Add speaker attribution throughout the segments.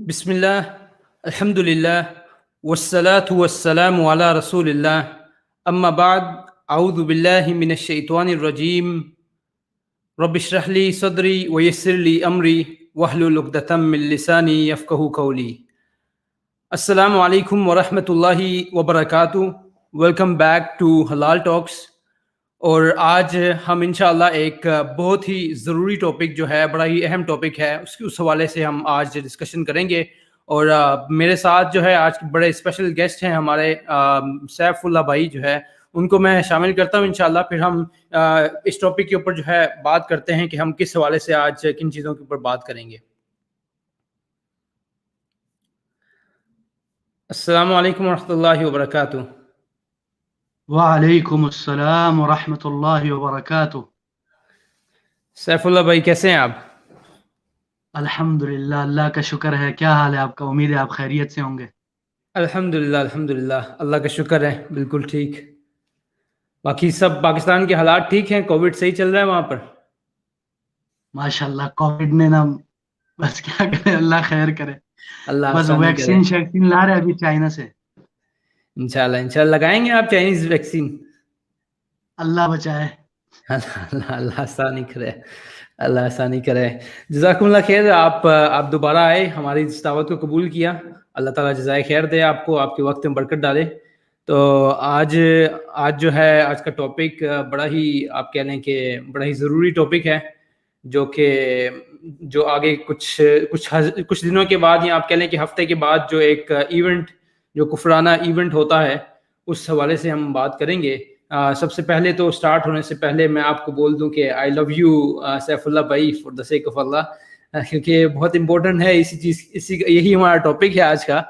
Speaker 1: بسم اللہ الحمد للہ والصلاة والسلام علی رسول اللہ اما بعد اعوذ باللہ من الشیطان الرجیم رب اشرح لی صدری ویسر لی امری واحلل عقدۃ من لسانی یفقہوا قولی۔ السلام علیکم ورحمۃ اللہ وبرکاتہ۔ ویلکم بیک ٹو حلال ٹاکس۔ اور آج ہم انشاءاللہ ایک بہت ہی ضروری ٹاپک جو ہے، بڑا ہی اہم ٹاپک ہے، اس حوالے سے ہم آج ڈسکشن کریں گے۔ اور میرے ساتھ جو ہے آج بڑے اسپیشل گیسٹ ہیں ہمارے، سیف اللہ بھائی جو ہے، ان کو میں شامل کرتا ہوں انشاءاللہ۔ پھر ہم اس ٹاپک کے اوپر جو ہے بات کرتے ہیں کہ ہم کس حوالے سے آج کن چیزوں کے اوپر بات کریں گے۔ السلام علیکم ورحمۃ اللہ وبرکاتہ۔
Speaker 2: وعلیکم السلام ورحمۃ اللہ وبرکاتہ۔
Speaker 1: سیف اللہ بھائی کیسے ہیں آپ؟
Speaker 2: الحمدللہ، اللہ کا شکر ہے۔ کیا حال ہے آپ کا؟ امید ہے آپ خیریت سے ہوں گے۔
Speaker 1: الحمدللہ الحمدللہ، اللہ کا شکر ہے، بالکل ٹھیک۔ باقی سب پاکستان کے حالات ٹھیک ہیں؟ کووڈ صحیح چل رہا ہے وہاں پر؟
Speaker 2: ماشاءاللہ، کووڈ نے نا بس کیا کرے، اللہ خیر کرے۔
Speaker 1: اللہ
Speaker 2: بس
Speaker 1: آسانی کرے۔
Speaker 2: ویکسین لا رہے ابھی چائنا سے۔
Speaker 1: انشاءاللہ لگائیں گے آپ چائنیز ویکسین؟
Speaker 2: اللہ بچائے۔
Speaker 1: اللہ آسانی کرے، اللہ آسانی کرے۔ جزاکم اللہ خیر، آپ دوبارہ آئے، ہماری اس دعوت کو قبول کیا۔ اللہ تعالیٰ جزائے خیر دے آپ کو، آپ کے وقت میں برکت ڈالے۔ تو آج جو ہے، آج کا ٹاپک بڑا ہی، آپ کہہ لیں کہ بڑا ہی ضروری ٹاپک ہے، جو آگے کچھ دنوں کے بعد، یا آپ کہہ لیں کہ ہفتے کے بعد جو ایک ایونٹ، جو کفرانہ ایونٹ ہوتا ہے، اس حوالے سے ہم بات کریں گے۔ سب سے پہلے تو سٹارٹ ہونے سے پہلے میں آپ کو بول دوں کہ آئی لو یو سیف اللہ بھائی، فار دا سیک آف اللہ، کیونکہ بہت امپورٹنٹ ہے اسی چیز، یہی ہمارا ٹاپک ہے آج کا۔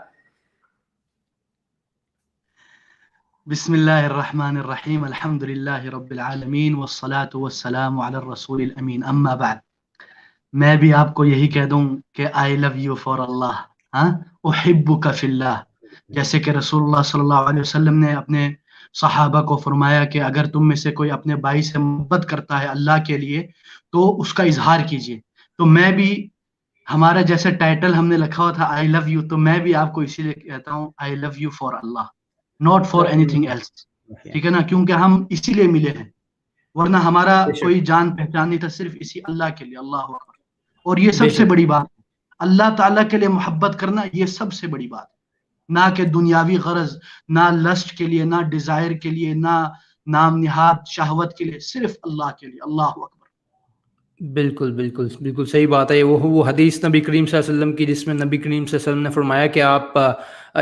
Speaker 2: بسم اللہ الرحمن الرحیم، الحمدللہ رب العالمین والصلاة والسلام علی الرسول الامین، اما بعد۔ میں بھی آپ کو یہی کہہ دوں کہ آئی لو یو فار اللہ، احبک فی اللہ۔ جیسے کہ رسول اللہ صلی اللہ علیہ وسلم نے اپنے صحابہ کو فرمایا کہ اگر تم میں سے کوئی اپنے بھائی سے محبت کرتا ہے اللہ کے لیے تو اس کا اظہار کیجیے۔ تو میں بھی، ہمارا جیسے ٹائٹل ہم نے لکھا ہوا تھا آئی لو یو، تو میں بھی آپ کو اسی لیے کہتا ہوں I love you for Allah, not for anything else. ٹھیک ہے نا؟ کیونکہ ہم اسی لیے ملے ہیں، ورنہ ہمارا کوئی جان پہچان نہیں تھا، صرف اسی اللہ کے لیے۔ اللہ اکبر۔ اور یہ سب سے بڑی بات ہے، اللہ تعالیٰ کے لیے محبت کرنا، یہ سب سے بڑی بات ہے۔ نہ کہ دنیاوی غرض، نہ لسٹ کے لیے، نہ ڈیزائر کے لیے، نہ نام نہاد شہوت کے لیے، صرف اللہ کے لیے۔ اللہ اکبر۔
Speaker 1: بالکل بالکل بالکل صحیح بات ہے۔ وہ حدیث نبی کریم صلی اللہ علیہ وسلم کی، جس میں نبی کریم صلی اللہ علیہ وسلم نے فرمایا کہ آپ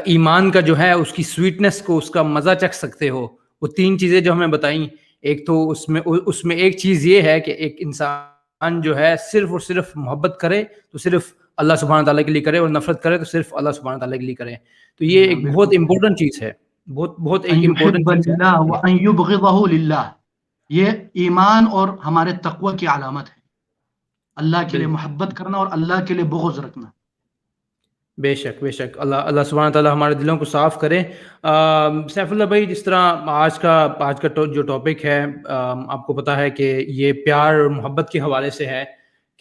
Speaker 1: ایمان کا جو ہے، اس کی سویٹنس کو، اس کا مزہ چکھ سکتے ہو۔ وہ تین چیزیں جو ہمیں بتائیں، ایک تو اس میں ایک چیز یہ ہے کہ ایک انسان جو ہے صرف اور صرف محبت کرے تو صرف اللہ سبحانہ تعالیٰ کے لیے کرے، اور نفرت کرے تو صرف اللہ سبحانہ تعالیٰ کے لیے کرے۔ تو یہ ایک بہت امپورٹنٹ چیز ہے، بہت ایک امپورٹنٹ چیز ہے۔
Speaker 2: وَأَن يُبْغِضَهُ لِلَّهِ، یہ ایمان اور ہمارے تقوی کی علامت ہے، اللہ کے لیے محبت کرنا اور اللہ کے لیے بغض رکھنا۔
Speaker 1: بے شک بے شک، اللہ سبحانہ تعالیٰ ہمارے دلوں کو صاف کرے۔ سیف اللہ بھائی، جس طرح آج کا جو ٹاپک ہے، آپ کو پتہ ہے کہ یہ پیار اور محبت کے حوالے سے ہے،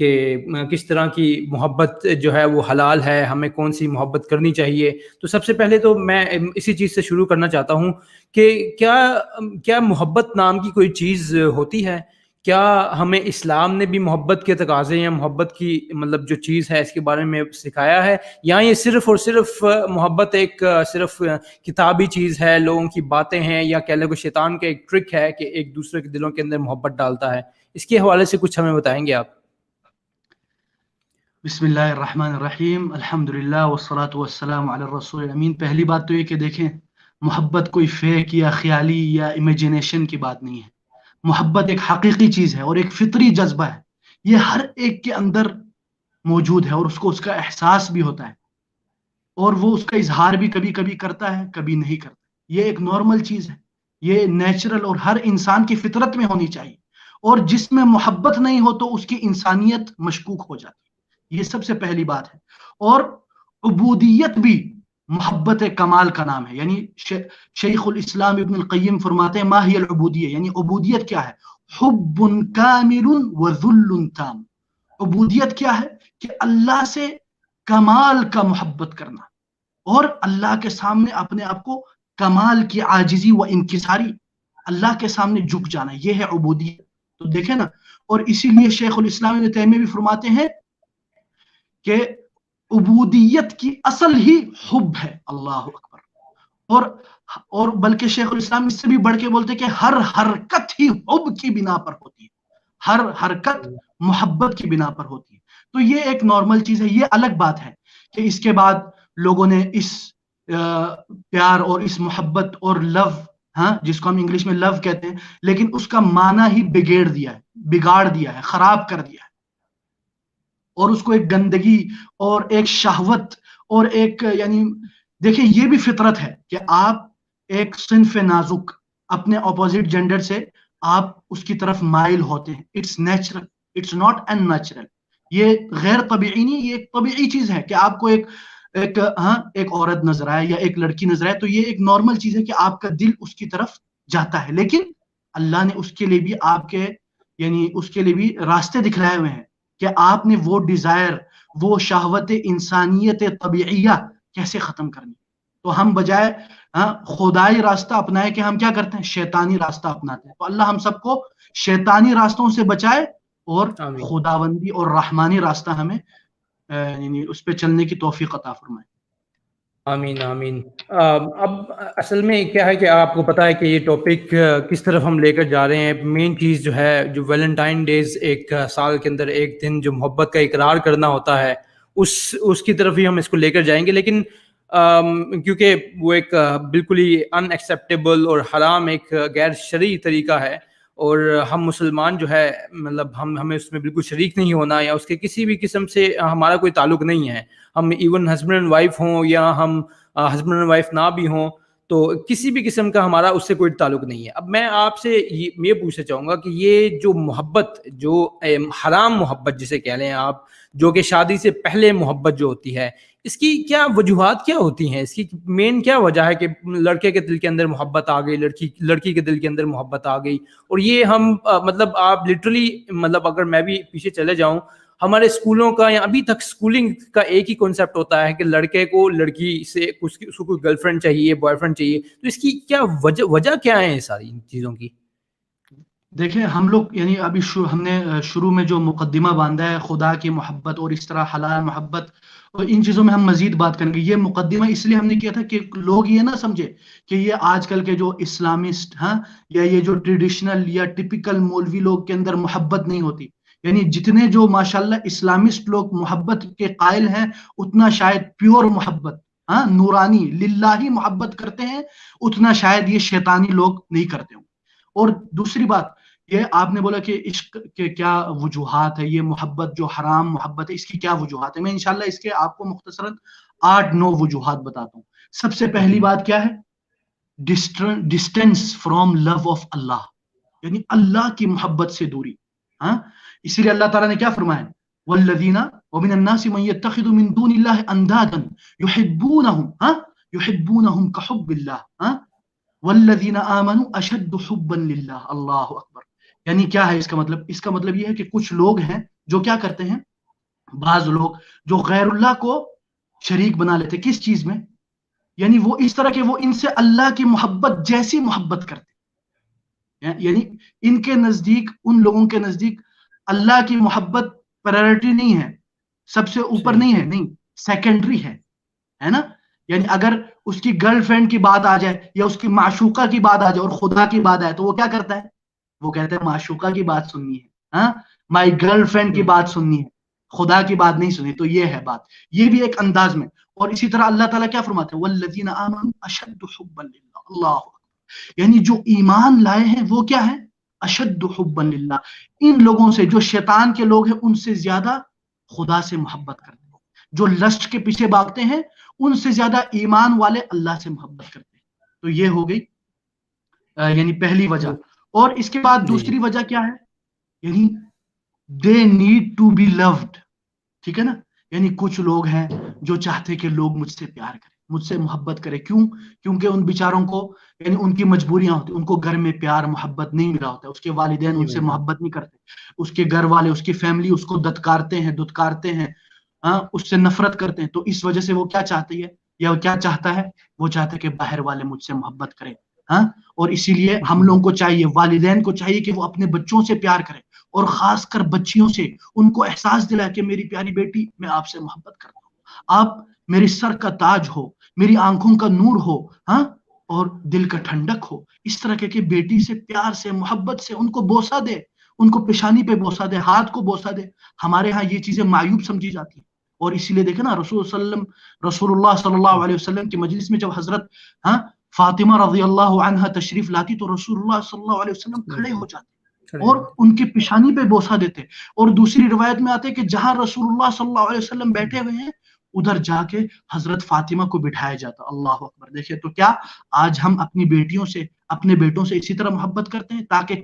Speaker 1: کہ کس طرح کی محبت جو ہے وہ حلال ہے، ہمیں کون سی محبت کرنی چاہیے۔ تو سب سے پہلے تو میں اسی چیز سے شروع کرنا چاہتا ہوں کہ کیا محبت نام کی کوئی چیز ہوتی ہے؟ کیا ہمیں اسلام نے بھی محبت کے تقاضے یا محبت کی مطلب جو چیز ہے اس کے بارے میں سکھایا ہے، یا یہ صرف اور صرف محبت ایک صرف کتابی چیز ہے، لوگوں کی باتیں ہیں، یا کہہ لیں کہ شیطان کا ایک ٹرک ہے کہ ایک دوسرے کے دلوں کے اندر محبت ڈالتا ہے؟ اس کے حوالے سے کچھ ہمیں بتائیں گے آپ؟
Speaker 2: بسم اللہ الرحمن الرحیم، الحمدللہ والصلاة والسلام علی الرسول الامین۔ پہلی بات تو یہ کہ دیکھیں، محبت کوئی فیک یا خیالی یا امیجنیشن کی بات نہیں ہے۔ محبت ایک حقیقی چیز ہے اور ایک فطری جذبہ ہے، یہ ہر ایک کے اندر موجود ہے، اور اس کو اس کا احساس بھی ہوتا ہے، اور وہ اس کا اظہار بھی کبھی کبھی کرتا ہے، کبھی نہیں کرتا۔ یہ ایک نارمل چیز ہے، یہ نیچرل اور ہر انسان کی فطرت میں ہونی چاہیے، اور جس میں محبت نہیں ہو تو اس کی انسانیت مشکوک ہو جاتی ہے۔ یہ سب سے پہلی بات ہے۔ اور عبودیت بھی محبت کمال کا نام ہے، یعنی شیخ الاسلام ابن القیم فرماتے ہیں ما ہی العبودیہ، یعنی عبودیت کیا ہے؟ حب کامل و ذل تام۔ عبودیت کیا ہے؟ کہ اللہ سے کمال کا محبت کرنا اور اللہ کے سامنے اپنے آپ کو کمال کی عاجزی و انکساری اللہ کے سامنے جھک جانا، یہ ہے عبودیت. تو دیکھیں نا، اور اسی لیے شیخ الاسلام ابن تیمیہ بھی فرماتے ہیں کہ عبودیت کی اصل ہی حب ہے. اللہ اکبر. اور بلکہ شیخ الاسلام اس سے بھی بڑھ کے بولتے ہیں کہ ہر حرکت ہی حب کی بنا پر ہوتی ہے، ہر حرکت محبت کی بنا پر ہوتی ہے. تو یہ ایک نارمل چیز ہے. یہ الگ بات ہے کہ اس کے بعد لوگوں نے اس پیار اور اس محبت اور لو، ہاں، جس کو ہم انگلش میں لو کہتے ہیں، لیکن اس کا معنی ہی بگاڑ دیا ہے، خراب کر دیا ہے، اور اس کو ایک گندگی اور ایک شہوت اور ایک، یعنی دیکھیں یہ بھی فطرت ہے کہ آپ ایک صنف نازک اپنے اپوزٹ جینڈر سے آپ اس کی طرف مائل ہوتے ہیں. It's natural, it's not unnatural. یہ غیر طبیعی نہیں، یہ ایک طبیعی چیز ہے کہ آپ کو ایک عورت نظر آئے یا ایک لڑکی نظر آئے تو یہ ایک نارمل چیز ہے کہ آپ کا دل اس کی طرف جاتا ہے. لیکن اللہ نے اس کے لیے بھی آپ کے، یعنی اس کے لیے بھی راستے دکھلائے ہوئے ہیں کہ آپ نے وہ ڈیزائر، وہ شہوت انسانیت طبیعیہ کیسے ختم کرنی. تو ہم بجائے خدائی راستہ اپنائے کہ ہم کیا کرتے ہیں، شیطانی راستہ اپناتے ہیں. تو اللہ ہم سب کو شیطانی راستوں سے بچائے اور
Speaker 1: آمین
Speaker 2: خداوندی اور رحمانی راستہ ہمیں یعنی اس پہ چلنے کی توفیق عطا فرمائے.
Speaker 1: آمین آمین. اب اصل میں کیا ہے کہ آپ کو پتا ہے کہ یہ ٹاپک کس طرف ہم لے کر جا رہے ہیں. مین چیز جو ہے، جو ویلنٹائن ڈیز ایک سال کے اندر ایک دن جو محبت کا اقرار کرنا ہوتا ہے، اس کی طرف ہی ہم اس کو لے کر جائیں گے. لیکن کیونکہ وہ ایک بالکل ہی ان ایکسیپٹیبل اور حرام، ایک غیر شرعی طریقہ ہے، اور ہم مسلمان جو ہے مطلب ہمیں اس میں بالکل شریک نہیں ہونا، یا اس کے کسی بھی قسم سے ہمارا کوئی تعلق نہیں ہے. ہم ایون ہسبینڈ اینڈ وائف ہوں یا ہم ہسبینڈ اینڈ وائف نہ بھی ہوں، تو کسی بھی قسم کا ہمارا اس سے کوئی تعلق نہیں ہے. اب میں آپ سے یہ پوچھنا چاہوں گا کہ یہ جو محبت، جو حرام محبت جسے کہہ لیں آپ، جو کہ شادی سے پہلے محبت جو ہوتی ہے، اس کی کیا وجوہات کیا ہوتی ہیں؟ اس کی مین کیا وجہ ہے کہ لڑکے کے دل کے اندر محبت آ گئی، لڑکی کے دل کے اندر محبت آ گئی؟ اور یہ ہم مطلب آپ لٹرلی، مطلب اگر میں بھی پیچھے چلے جاؤں، ہمارے اسکولوں کا یا ابھی تک اسکولنگ کا ایک ہی کانسیپٹ ہوتا ہے کہ لڑکے کو لڑکی سے اس کو کوئی گرل فرینڈ چاہیے، بوائے فرینڈ چاہیے. تو اس کی کیا وجہ کیا ہے ساری چیزوں کی؟
Speaker 2: دیکھیں ہم لوگ یعنی ابھی ہم نے شروع میں جو مقدمہ باندھا ہے خدا کی محبت اور اس طرح حلال محبت، اور ان چیزوں میں ہم مزید بات کریں گے. یہ مقدمہ اس لیے ہم نے کیا تھا کہ لوگ یہ نہ سمجھے کہ یہ آج کل کے جو اسلامسٹ یا یہ جو ٹریڈیشنل یا ٹپیکل مولوی لوگ کے اندر محبت نہیں ہوتی. یعنی جتنے جو ماشاءاللہ اسلامسٹ لوگ محبت کے قائل ہیں، اتنا شاید پیور محبت، نورانی للہی محبت کرتے ہیں، اتنا شاید یہ شیطانی لوگ نہیں کرتے ہوں. اور دوسری بات یہ آپ نے بولا کہ عشق کے کیا وجوہات ہے، یہ محبت جو حرام محبت ہے اس کی کیا وجوہات ہے. میں انشاءاللہ اس کے آپ کو مختصراً 8-9 وجوہات بتاتا ہوں. سب سے پہلی بات کیا ہے؟ ڈسٹینس فرام لو آف اللہ، یعنی اللہ کی محبت سے دوری. اسی لیے اللہ تعالیٰ نے کیا فرمایا؟ والذین ومن الناس من يتخذ من دون اللہ اندادا یحبونہم کحب اللہ والذین آمنوا اشد حبا للہ. اللہ اکبر. یعنی کیا ہے اس کا مطلب؟ اس کا مطلب یہ ہے کہ کچھ لوگ ہیں جو کیا کرتے ہیں، بعض لوگ جو غیر اللہ کو شریک بنا لیتے. کس چیز میں؟ یعنی وہ اس طرح کہ وہ ان سے اللہ کی محبت جیسی محبت کرتے. یعنی ان کے نزدیک، ان لوگوں کے نزدیک اللہ کی محبت پرائرٹی نہیں ہے، سب سے اوپر نہیں ہے، نہیں، سیکنڈری ہے نا. یعنی اگر اس کی گرل فرینڈ کی بات آ جائے یا اس کی معشوقہ کی بات آ جائے اور خدا کی بات آئے تو وہ کیا کرتا ہے؟ وہ کہتا ہے معشوقہ کی بات سننی ہے، مائی گرل فرینڈ کی بات سننی ہے، خدا کی بات نہیں سنی. تو یہ ہے بات، یہ بھی ایک انداز میں. اور اسی طرح اللہ تعالیٰ کیا فرماتے ہیں؟ والذین آمنوا اشد حبا للہ. اللہ، یعنی جو ایمان لائے ہیں وہ کیا ہے؟ اشد حبا للہ. ان لوگوں سے، جو شیطان کے لوگ ہیں، ان سے زیادہ خدا سے محبت کرتے ہیں. جو لسٹ کے پیچھے بھاگتے ہیں ان سے زیادہ ایمان والے اللہ سے محبت کرتے ہیں. تو یہ ہو گئی یعنی پہلی وجہ. اور اس کے بعد دوسری وجہ کیا ہے؟ یعنی they need to be loved. ٹھیک ہے نا. یعنی کچھ لوگ ہیں جو چاہتے کہ لوگ مجھ سے پیار کریں، مجھ سے محبت کریں. کیوں؟ کیونکہ ان بیچاروں کو، یعنی ان کی مجبوریاں ہوتی، ان کو گھر میں پیار محبت نہیں ملا ہوتا، اس کے والدین ان سے محبت نہیں کرتے، اس کے گھر والے، اس کی فیملی اس کو دتکارتے ہیں. اس سے نفرت کرتے ہیں. تو اس وجہ سے وہ کیا چاہتی ہے یا کیا چاہتا ہے, وہ چاہتا ہے کہ باہر والے مجھ سے محبت کریں. اور اسی لیے ہم لوگوں کو چاہیے, والدین کو چاہیے کہ وہ اپنے بچوں سے پیار کریں, اور خاص کر بچیوں سے ان کو احساس دلائے کہ میری پیاری بیٹی میں آپ سے محبت کرتا ہوں, آپ میری سر کا تاج ہو, میری آنکھوں کا نور ہو, اور دل کا ٹھنڈک ہو. اس طرح کہ بیٹی سے پیار سے محبت سے ان کو بوسہ دے, ان کو پیشانی پہ بوسہ دے, ہاتھ کو بوسہ دے. ہمارے ہاں یہ چیزیں معیوب سمجھی جاتی ہیں, اور اسی لیے دیکھیں نا رسول اللہ صلی اللہ علیہ وسلم کی مجلس میں جب حضرت فاطمہ رضی اللہ عنہا تشریف لاتی تو رسول اللہ صلی اللہ علیہ وسلم کھڑے ہو جاتے اور ان کی پیشانی پہ بوسہ دیتے. اور دوسری روایت میں آتے کہ جہاں رسول اللہ صلی اللہ علیہ وسلم بیٹھے ہوئے ہیں ادھر جا کے حضرت فاطمہ کو بٹھایا جاتا. اللہ اکبر. دیکھیں تو کیا آج ہم اپنی بیٹیوں سے, اپنے بیٹوں سے اسی طرح محبت کرتے ہیں تاکہ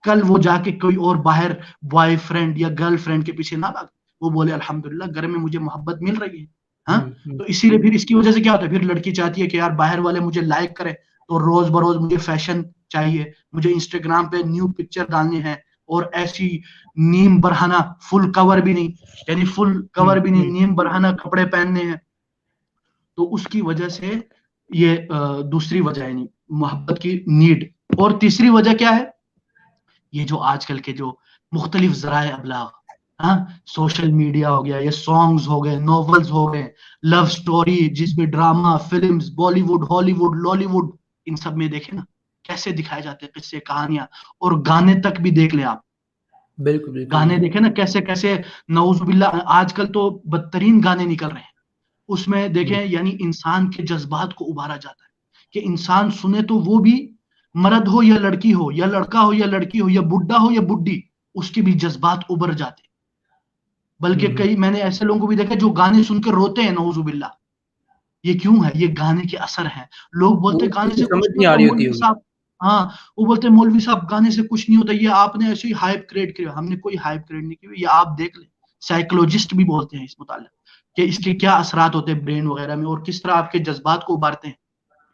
Speaker 2: کل وہ جا کے کوئی اور باہر بوائے فرینڈ یا گرل فرینڈ کے پیچھے نہ بھاگے, وہ بولے الحمدللہ گھر میں مجھے محبت مل رہی ہے. تو اسی لیے پھر اس کی وجہ سے کیا ہوتا ہے, پھر لڑکی چاہتی ہے کہ یار باہر والے مجھے لائک کرے, تو روز بروز مجھے فیشن چاہیے, مجھے انسٹاگرام پہ نیو پکچر ڈالنے ہیں, اور ایسی نیم برہنہ فل کور بھی نہیں, یعنی فل کور بھی نہیں, نیم برہنہ کپڑے پہننے ہیں. تو اس کی وجہ سے یہ دوسری وجہ ہے, یعنی محبت کی نیڈ. اور تیسری وجہ کیا ہے, یہ جو آج کل کے جو مختلف ذرائع ابلاغ, سوشل میڈیا ہو گیا, یہ سانگز ہو گئے, ناولز ہو گئے, لو سٹوری جس میں ڈراما, فلمز, بالی ووڈ, ہالی ووڈ, لالی ووڈ, ان سب میں دیکھیں نا کیسے دکھائے جاتے ہیں قصے, کہانیاں, اور گانے تک بھی دیکھ لیں آپ.
Speaker 1: بالکل
Speaker 2: گانے دیکھیں نا کیسے کیسے نعوذ باللہ آج کل تو بدترین گانے نکل رہے ہیں. اس میں دیکھیں یعنی انسان کے جذبات کو ابھارا جاتا ہے کہ انسان سنے تو وہ بھی, مرد ہو یا لڑکی ہو, یا لڑکا ہو یا لڑکی ہو, یا بڈھا ہو یا بڈھی, اس کے بھی جذبات ابھر جاتے ہیں. بلکہ کئی میں نے ایسے لوگوں کو بھی دیکھا جو گانے سن کے روتے ہیں نعوذ باللہ. یہ کیوں ہے؟ یہ گانے کے اثر ہیں. لوگ بولتے گانے سے کچھ نہیں ہوتا, مولوی صاحب, وہ بولتے مولوی صاحب گانے سے کچھ نہیں ہوتا, یہ آپ نے ایسے ہی ہائپ کریٹ کیا. ہم نے کوئی ہائپ کریٹ نہیں کی, یہ آپ دیکھ لیں. سائیکولوجسٹ بھی بولتے ہیں اس متعلق کہ اس کے کیا اثرات ہوتے ہیں برین وغیرہ میں, اور کس طرح آپ کے جذبات کو ابھارتے ہیں.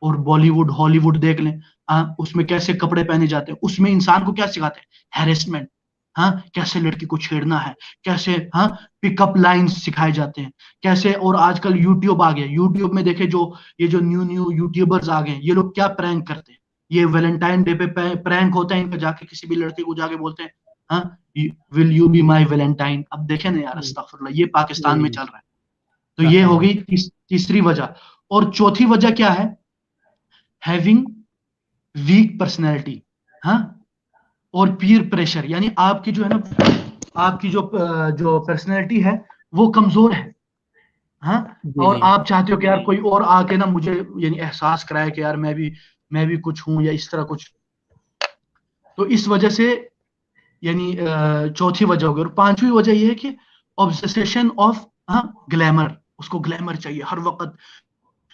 Speaker 2: اور بالی ووڈ, ہالی ووڈ دیکھ لیں, اس میں کیسے کپڑے پہنے جاتے ہیں, اس میں انسان کو کیا سکھاتے ہیں, ہیریسمنٹ, کیسے لڑکی کو چھیڑنا ہے, کیسے پک اپ لائنز سکھائے جاتے ہیں, کیسے. اور آج کل یوٹیوب آ گیا, یوٹیوب میں دیکھیں جو یہ جو نیو یوٹیوبرز آ گئے, یہ لوگ کیا پرینک کرتے ہیں. یہ ویلنٹائن ڈے پہ پرینک ہوتا ہے ان کا, جا کے کسی بھی لڑکی کو جا کے بولتے ہیں will you be my valentine. اب دیکھیں نا یار, استغفر اللہ, یہ پاکستان میں چل رہا ہے. تو یہ ہو گئی تیسری وجہ. اور چوتھی وجہ کیا ہے, ہیونگ ویک پرسنالٹی, اور پیئر پریشر, یعنی آپ کی جو ہے نا, آپ کی جو پرسنالٹی ہے وہ کمزور ہے, اور آپ چاہتے ہو کہ یار کوئی اور آ کے نا مجھے یعنی احساس کرائے کہ یار میں بھی کچھ ہوں, یا اس طرح کچھ. تو اس وجہ سے یعنی چوتھی وجہ ہوگی. اور پانچویں وجہ یہ ہے کہ obsession آف گلیمر, اس کو گلیمر چاہیے ہر وقت.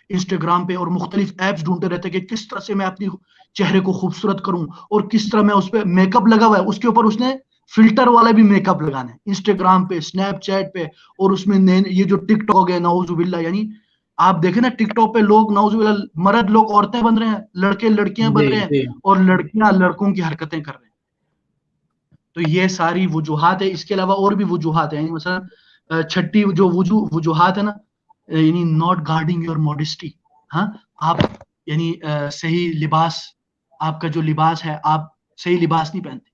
Speaker 2: انسٹاگرام پہ اور مختلف ایپس ڈھونڈتے رہتے کہ کس طرح سے میں اپنی چہرے کو خوبصورت کروں, اور کس طرح میں اس پہ میک اپ لگا ہوا ہے, اس کے اوپر اس نے فلٹر والا بھی میک اپ لگانا ہے انسٹاگرام پہ, اسنیپ چیٹ پہ, اور اس میں یہ جو ٹک ٹاک ہے نعوذ باللہ, یعنی آپ دیکھیں نا ٹک ٹاک پہ لوگ نعوذ باللہ, مرد لوگ عورتیں بن رہے ہیں, لڑکے لڑکیاں بن رہے ہیں, اور لڑکیاں لڑکوں کی حرکتیں کر رہے ہیں. تو یہ ساری وجوہات ہے. اس کے علاوہ اور بھی وجوہات ہیں, یعنی مثلا چھٹی جو وجوہات ہے نا, یعنی ناٹ گارڈنگ یور موڈسٹی. آپ یعنی صحیح لباس, آپ کا جو لباس ہے آپ صحیح لباس نہیں پہنتے,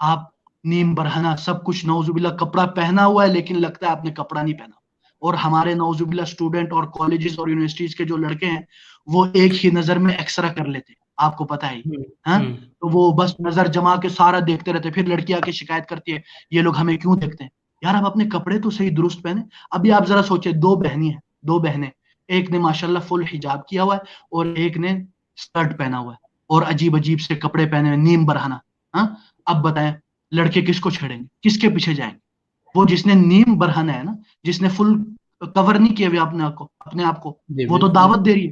Speaker 2: آپ نیم برہنہ سب کچھ نعوذ باللہ کپڑا پہنا ہوا ہے لیکن لگتا ہے آپ نے کپڑا نہیں پہنا. اور ہمارے نعوذ باللہ اسٹوڈنٹ اور کالجز اور یونیورسٹیز کے جو لڑکے ہیں وہ ایک ہی نظر میں ایکسرا کر لیتے, آپ کو پتہ ہے. تو وہ بس نظر جما کے سارا دیکھتے رہتے, پھر لڑکی آ کے شکایت کرتی ہے یہ لوگ ہمیں کیوں دیکھتے ہیں. یار آپ اپنے کپڑے تو صحیح درست پہنے. ابھی آپ ذرا سوچے, دو بہنیں, ایک نے ماشاءاللہ فل حجاب کیا ہوا ہے اور ایک نے اسکرٹ پہنا ہوا ہے اور عجیب عجیب سے کپڑے پہنے ہوئے, نیم برہنہ. اب بتائیں لڑکے کس کو چھیڑیں گے, کس کے پیچھے جائیں گے؟ وہ جس نے نیم برہنہ ہے نا, جس نے فل کور نہیں کیا ہوا اپنے آپ کو, وہ تو دعوت دے رہی ہے.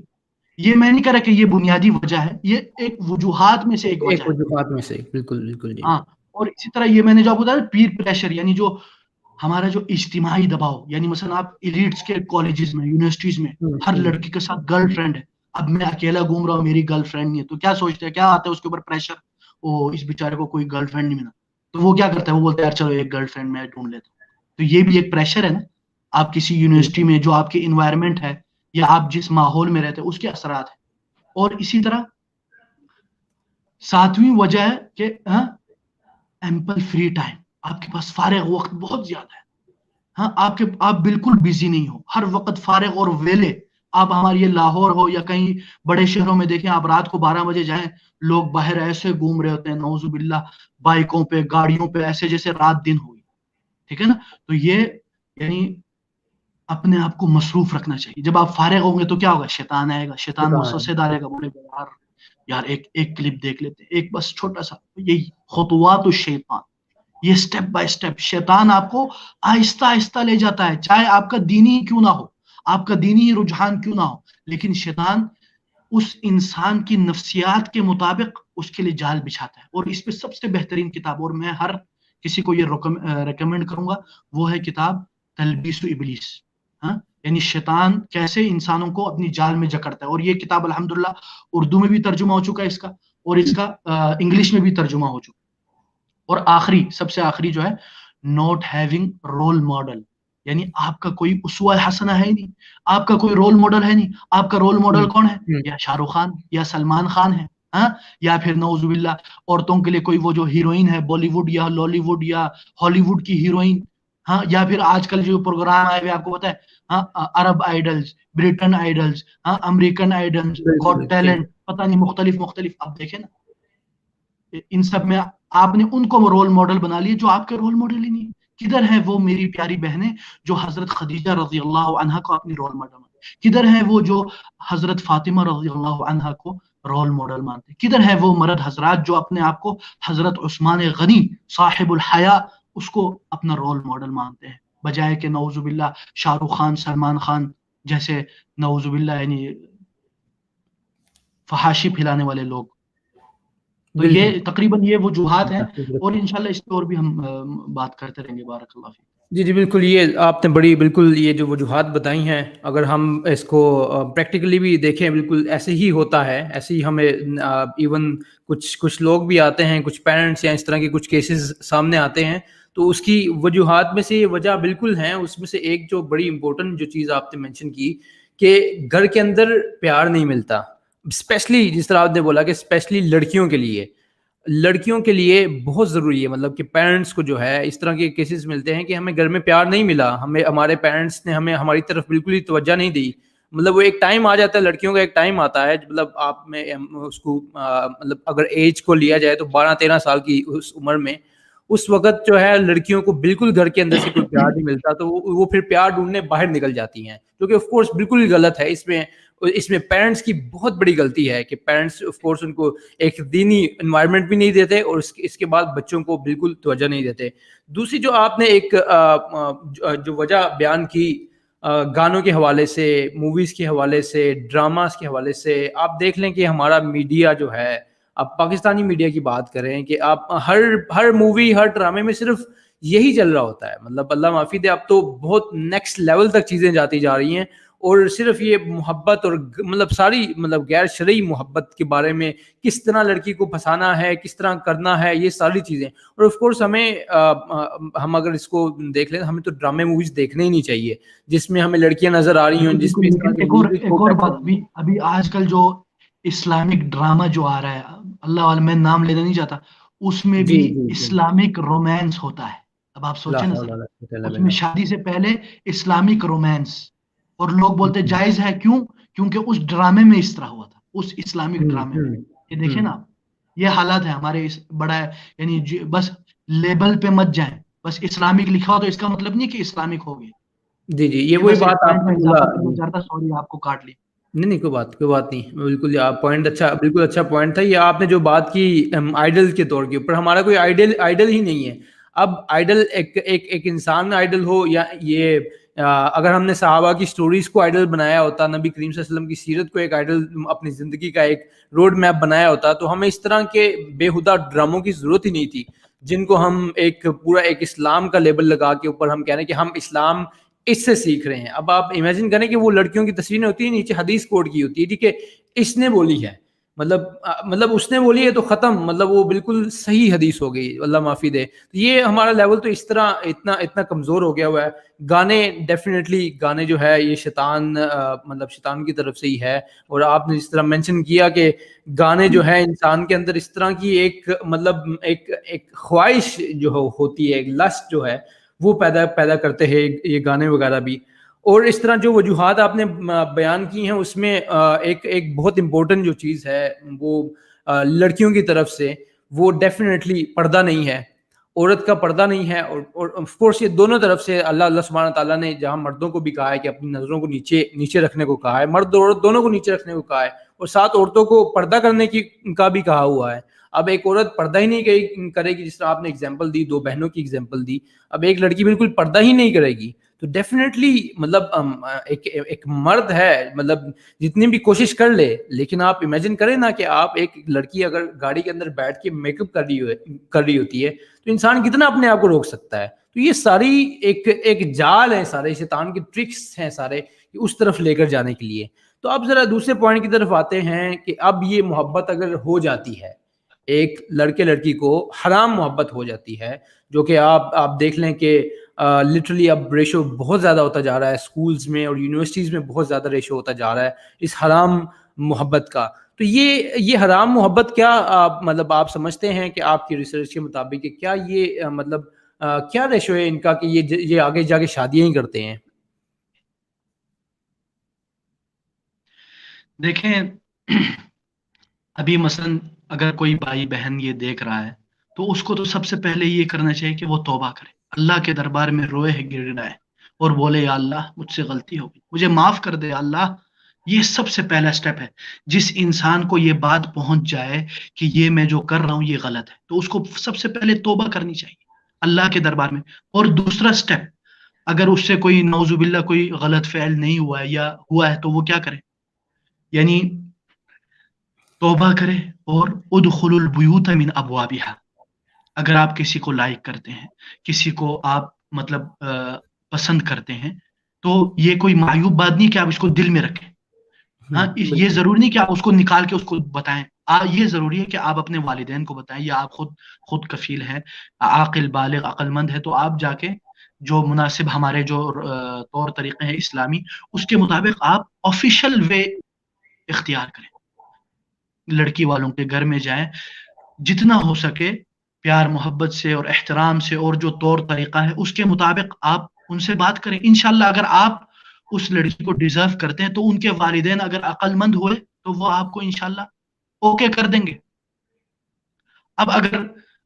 Speaker 2: یہ میں نہیں کہہ رہا کہ یہ بنیادی وجہ ہے, یہ ایک وجوہات میں سے ایک وجہ ہے.
Speaker 1: وجوہات میں سے بالکل.
Speaker 2: اور اسی طرح یہ میں نے جو آپ کو بتایا پیر پریشر, یعنی جو ہمارا جو اجتماعی دباؤ, یعنی مثلا آپ ایلیٹس کے کالجز میں, یونیورسٹیز میں ہر لڑکی کے ساتھ گرل فرینڈ ہے. اب میں اکیلا گھوم رہا ہوں, میری گرل فرینڈ نہیں ہے, تو کیا سوچتے ہیں, کیا آتا ہے اس کے اوپر پریشر, اس بیچارے کو کوئی گرل فرینڈ نہیں ملا, تو وہ کیا کرتا ہے, وہ بولتا ہے یار چلو ایک گرل فرینڈ میں ڈھونڈ لیتا ہوں. تو یہ بھی ایک پریشر ہے نا. آپ کسی یونیورسٹی میں جو آپ کے انوائرمنٹ ہے یا آپ جس ماحول میں رہتے ہیں اس کے اثرات ہیں. اور اسی طرح ساتویں وجہ ہے کہ ایمپل فری ٹائم، آپ کے پاس فارغ وقت بہت زیادہ ہے. ہاں آپ بالکل بزی نہیں ہو، ہر وقت فارغ اور ویلے. آپ ہمارے یہ لاہور ہو یا کہیں بڑے شہروں میں دیکھیں، آپ رات کو 12 بجے جائیں، لوگ باہر ایسے گھوم رہے ہوتے ہیں نعوذ باللہ، بائکوں پہ، گاڑیوں پہ، ایسے جیسے رات دن ہوئی. ٹھیک ہے نا؟ تو یہ یعنی اپنے آپ کو مصروف رکھنا چاہیے. جب آپ فارغ ہوں گے تو کیا ہوگا؟ شیطان آئے گا، شیطان وسوسے ڈالے گا، بولے گا یار ایک کلپ دیکھ لیتے، ایک بس چھوٹا سا. یہی خطوات الشیطان، یہ سٹیپ بائی سٹیپ شیطان آپ کو آہستہ آہستہ لے جاتا ہے، چاہے آپ کا دینی ہی کیوں نہ ہو، آپ کا دینی رجحان کیوں نہ ہو، لیکن شیطان اس انسان کی نفسیات کے مطابق اس کے لیے جال بچھاتا ہے. اور اس پہ سب سے بہترین کتاب، اور میں ہر کسی کو یہ ریکمینڈ کروں گا، وہ ہے کتاب تلبیس ابلیس. یعنی شیطان کیسے انسانوں کو اپنی جال میں جکڑتا ہے. اور یہ کتاب الحمدللہ اردو میں بھی ترجمہ ہو چکا ہے اس کا، اور اس کا انگلش میں بھی ترجمہ ہو چکا. اور آخری، سب سے آخری جو ہے، نوٹ ہیونگ رول ماڈل. یعنی آپ کا کوئی اسوہ حسنہ ہے نہیں، آپ کا کوئی رول ماڈل ہے نہیں. آپ کا رول ماڈل کون ہے؟ یا شاہ رخ خان یا سلمان خان ہے، یا پھر نعوذ باللہ عورتوں کے لیے کوئی وہ جو ہیروئن ہے بالی ووڈ یا لالی ووڈ یا ہالی ووڈ کی ہیروئن، یا پھر آج کل جو پروگرام آئے ہوئے آپ کو پتا ہے، Arab idols, Britain idols, American idols, got talent, پتہ نہیں مختلف. آپ دیکھیں نا، ان سب میں آپ نے ان کو رول ماڈل بنا لیے جو آپ کے رول ماڈل ہی نہیں. کدھر ہیں وہ میری پیاری بہنیں جو حضرت خدیجہ رضی اللہ عنہا کو اپنی رول ماڈل مانتے؟ کدھر ہیں وہ جو حضرت فاطمہ رضی اللہ عنہا کو رول ماڈل مانتے؟ کدھر ہیں وہ مرد حضرات جو اپنے آپ کو حضرت عثمان غنی صاحب الحیا اس کو اپنا رول ماڈل مانتے ہیں، بجائے کہ نعوذ باللہ شاہ رخ خان، سلمان خان جیسے نعوذ باللہ یعنی فحاشی پھیلانے والے لوگ. تو یہ تقریباً یہ وجوہات ہیں، اور انشاءاللہ اس پہ اور بھی ہم بات کرتے رہیں گے. بارک اللہ فیک.
Speaker 1: جی بالکل، یہ آپ نے بڑی بالکل یہ جو وجوہات بتائی ہیں، اگر ہم اس کو پریکٹیکلی بھی دیکھیں بالکل ایسے ہی ہوتا ہے. ایسے ہی ہمیں ایون کچھ لوگ بھی آتے ہیں، کچھ پیرنٹس یا اس طرح کے کچھ کیسز سامنے آتے ہیں، تو اس کی وجوہات میں سے یہ وجہ بالکل ہیں. اس میں سے ایک جو بڑی امپورٹنٹ جو چیز آپ نے مینشن کی کہ گھر کے اندر پیار نہیں ملتا، اسپیشلی جس طرح آپ نے بولا کہ اسپیشلی لڑکیوں کے لیے بہت ضروری ہے. مطلب کہ پیرنٹس کو جو ہے اس طرح کے کیسز ملتے ہیں کہ ہمیں گھر میں پیار نہیں ملا، ہمارے پیرنٹس نے ہماری طرف بالکل ہی توجہ نہیں دی. مطلب وہ ایک ٹائم آ جاتا ہے، لڑکیوں کا ایک ٹائم آتا ہے، مطلب آپ میں اس کو مطلب اگر ایج کو لیا جائے تو 12-13 سال کی اس عمر میں، اس وقت جو ہے لڑکیوں کو بالکل گھر کے اندر سے کوئی پیار نہیں ملتا، تو وہ پھر پیار ڈھونڈنے باہر نکل جاتی ہیں، جو کہ آف کورس بالکل ہی غلط ہے. اس میں پیرنٹس کی بہت بڑی غلطی ہے کہ پیرنٹس آف کورس ان کو ایک دینی انوائرمنٹ بھی نہیں دیتے، اور اس کے بعد بچوں کو بالکل توجہ نہیں دیتے. دوسری جو آپ نے ایک جو وجہ بیان کی گانوں کے حوالے سے، موویز کے حوالے سے، ڈراماز کے حوالے سے، آپ دیکھ لیں کہ ہمارا میڈیا جو ہے، آپ پاکستانی میڈیا کی بات کریں کہ آپ ہر مووی، ہر ڈرامے میں صرف یہی چل رہا ہوتا ہے. مطلب اللہ معافی دے، اب تو بہت نیکسٹ لیول تک چیزیں جاتی جا رہی ہیں، اور صرف یہ محبت اور مطلب ساری مطلب غیر شرعی محبت کے بارے میں، کس طرح لڑکی کو پھنسانا ہے، کس طرح کرنا ہے، یہ ساری چیزیں. اور آف کورس ہم اگر اس کو دیکھ لیں، ہمیں تو ڈرامے موویز دیکھنے ہی نہیں چاہیے جس میں ہمیں لڑکیاں نظر آ رہی ہوں، جس میں
Speaker 2: ایک اور بات بھی، ابھی آج کل جو اسلامک ڈرامہ جو آ رہا ہے، اللہ عالم میں نام لینا نہیں چاہتا، اس میں بھی اسلامک رومانس ہوتا ہے. اب آپ سوچیں نا سر، اس میں شادی سے پہلے اسلامک رومانس، اور لوگ بولتے جائز ہے. کیونکہ اس ڈرامے میں اس طرح ہوا تھا، اس اسلامک ڈرامے میں. یہ دیکھیں نا، یہ حالات ہے ہمارے بڑا یعنی بس لیبل پہ مت جائیں، بس اسلامک لکھا ہو تو اس کا مطلب نہیں کہ اسلامک ہو گیا.
Speaker 1: جی یہ وہی بات آپ نے
Speaker 2: بولا. سوری آپ کو کاٹ لی.
Speaker 1: نہیں کوئی بات نہیں، بالکل پوائنٹ اچھا، بالکل اچھا پوائنٹ تھا یہ آپ نے جو بات کی آئیڈل کے طور کے اوپر. ہمارا کوئی آئیڈل ہی نہیں ہے. اب آئیڈل ایک انسان میں آئیڈل ہو، یا یہ اگر ہم نے صحابہ کی سٹوریز کو آئیڈل بنایا ہوتا، نبی کریم صلی اللہ علیہ وسلم کی سیرت کو ایک آئیڈل، اپنی زندگی کا ایک روڈ میپ بنایا ہوتا، تو ہمیں اس طرح کے بےہودہ ڈراموں کی ضرورت ہی نہیں تھی، جن کو ہم ایک پورا ایک اسلام کا لیبل لگا کے اوپر ہم کہہ رہے ہیں کہ ہم اسلام اس سے سیکھ رہے ہیں. اب آپ امیجن کریں کہ وہ لڑکیوں کی تصویریں ہوتی ہیں، نیچے حدیث کوٹ کی ہوتی ہے، ٹھیک ہے، اس نے بولی ہے. مطلب اس نے بولی ہے تو ختم, مطلب وہ بالکل صحیح حدیث ہو گئی, اللہ معافی دے. تو یہ ہمارا لیول تو اس طرح اتنا کمزور ہو گیا ہوا ہے. گانے ڈیفینیٹلی گانے جو ہے یہ شیطان مطلب شیطان کی طرف سے ہی ہے. اور آپ نے جس طرح مینشن کیا کہ گانے جو ہے انسان کے اندر اس طرح کی ایک مطلب ایک خواہش جو ہوتی ہے, ایک لسٹ جو ہے وہ پیدا کرتے ہیں یہ گانے وغیرہ بھی. اور اس طرح جو وجوہات آپ نے بیان کی ہیں اس میں ایک بہت امپورٹنٹ جو چیز ہے وہ لڑکیوں کی طرف سے وہ ڈیفینیٹلی پردہ نہیں ہے, عورت کا پردہ نہیں ہے. اور آف کورس یہ دونوں طرف سے اللہ سبحانہ تعالیٰ نے جہاں مردوں کو بھی کہا ہے کہ اپنی نظروں کو نیچے رکھنے کو کہا ہے, مرد اور عورت دونوں کو نیچے رکھنے کو کہا ہے, اور ساتھ عورتوں کو پردہ کرنے کا بھی کہا ہوا ہے. اب ایک عورت پردہ ہی نہیں کرے گی, جس طرح آپ نے اگزامپل دی, 2 بہنوں کی اگزامپل دی, اب ایک لڑکی بالکل پردہ ہی نہیں کرے گی تو ڈیفینیٹلی مطلب ایک مرد ہے مطلب جتنی بھی کوشش کر لے, لیکن آپ امیجن کریں نا کہ آپ ایک لڑکی اگر گاڑی کے اندر بیٹھ کے میک اپ کر رہی ہوتی ہے تو انسان کتنا اپنے آپ کو روک سکتا ہے. تو یہ ساری ایک جال ہے, سارے شیطان کی ٹرکس ہیں سارے اس طرف لے کر جانے کے لیے. تو اب ذرا دوسرے پوائنٹ کی طرف آتے ہیں کہ اب یہ محبت اگر ہو جاتی ہے, ایک لڑکے لڑکی کو حرام محبت ہو جاتی ہے, جو کہ آپ دیکھ لیں کہ لٹرلی اب ریشو بہت زیادہ ہوتا جا رہا ہے اسکولز میں اور یونیورسٹیز میں, بہت زیادہ ریشو ہوتا جا رہا ہے اس حرام محبت کا. تو یہ حرام محبت کیا مطلب آپ سمجھتے ہیں کہ آپ کی ریسرچ کے مطابق کہ کیا یہ مطلب کیا ریشو ہے ان کا کہ یہ آگے جا کے شادیاں ہی کرتے ہیں؟
Speaker 2: دیکھیں ابھی مثلا اگر کوئی بھائی بہن یہ دیکھ رہا ہے تو اس کو تو سب سے پہلے یہ کرنا چاہیے کہ وہ توبہ کرے, اللہ کے دربار میں روئے ہے, گر گڑائے اور بولے یا اللہ مجھ سے غلطی ہو گئی, مجھے معاف کر دے اللہ. یہ سب سے پہلا سٹیپ ہے. جس انسان کو یہ بات پہنچ جائے کہ یہ میں جو کر رہا ہوں یہ غلط ہے تو اس کو سب سے پہلے توبہ کرنی چاہیے اللہ کے دربار میں. اور دوسرا سٹیپ, اگر اس سے کوئی نعوذ باللہ کوئی غلط فعل نہیں ہوا ہے یا ہوا ہے تو وہ کیا کرے, یعنی توبہ کرے اور ادخلوا البیوت من ابوابها. اگر آپ کسی کو لائک کرتے ہیں, کسی کو آپ مطلب پسند کرتے ہیں تو یہ کوئی معیوب بات نہیں کہ آپ اس کو دل میں رکھیں. ہاں, یہ ضروری نہیں کہ آپ اس کو نکال کے اس کو بتائیں. یہ ضروری ہے کہ آپ اپنے والدین کو بتائیں, یا آپ خود کفیل ہیں, عاقل بالغ عقل مند ہے, تو آپ جا کے جو مناسب ہمارے جو طور طریقے ہیں اسلامی اس کے مطابق آپ آفیشل وے اختیار کریں. لڑکی والوں کے گھر میں جائیں, جتنا ہو سکے پیار محبت سے اور احترام سے, اور جو طور طریقہ ہے اس کے مطابق آپ ان سے بات کریں. انشاءاللہ اگر آپ اس لڑکی کو ڈیزرو کرتے ہیں تو ان کے والدین اگر عقل مند ہوئے تو وہ آپ کو انشاءاللہ اوکے کر دیں گے. اب اگر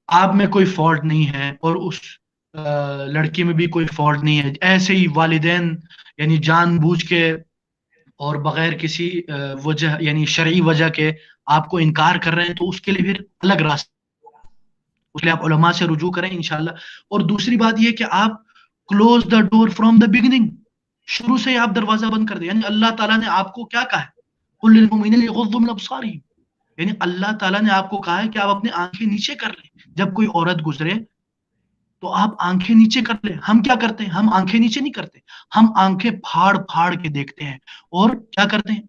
Speaker 2: آپ میں کوئی فالٹ نہیں ہے اور اس لڑکی میں بھی کوئی فالٹ نہیں ہے, ایسے ہی والدین یعنی جان بوجھ کے اور بغیر کسی وجہ یعنی شرعی وجہ کے آپ کو انکار کر رہے ہیں, تو اس کے لیے پھر الگ راستہ, اس لیے آپ علماء سے رجوع کریں انشاءاللہ. اور دوسری بات یہ کہ آپ close the door from the beginning, شروع سے ہی آپ دروازہ بند کر دیں. یعنی اللہ تعالیٰ نے آپ کو کیا کہا ہے, قل للمؤمنین یغضوا من ابصارہم, یعنی اللہ تعالیٰ نے آپ کو کہا ہے کہ آپ اپنے آنکھیں نیچے کر لیں. جب کوئی عورت گزرے تو آپ آنکھیں نیچے کر لیں. ہم کیا کرتے ہیں, ہم آنکھیں نیچے نہیں کرتے, ہم آنکھیں پھاڑ پھاڑ کے دیکھتے ہیں اور کیا کرتے ہیں,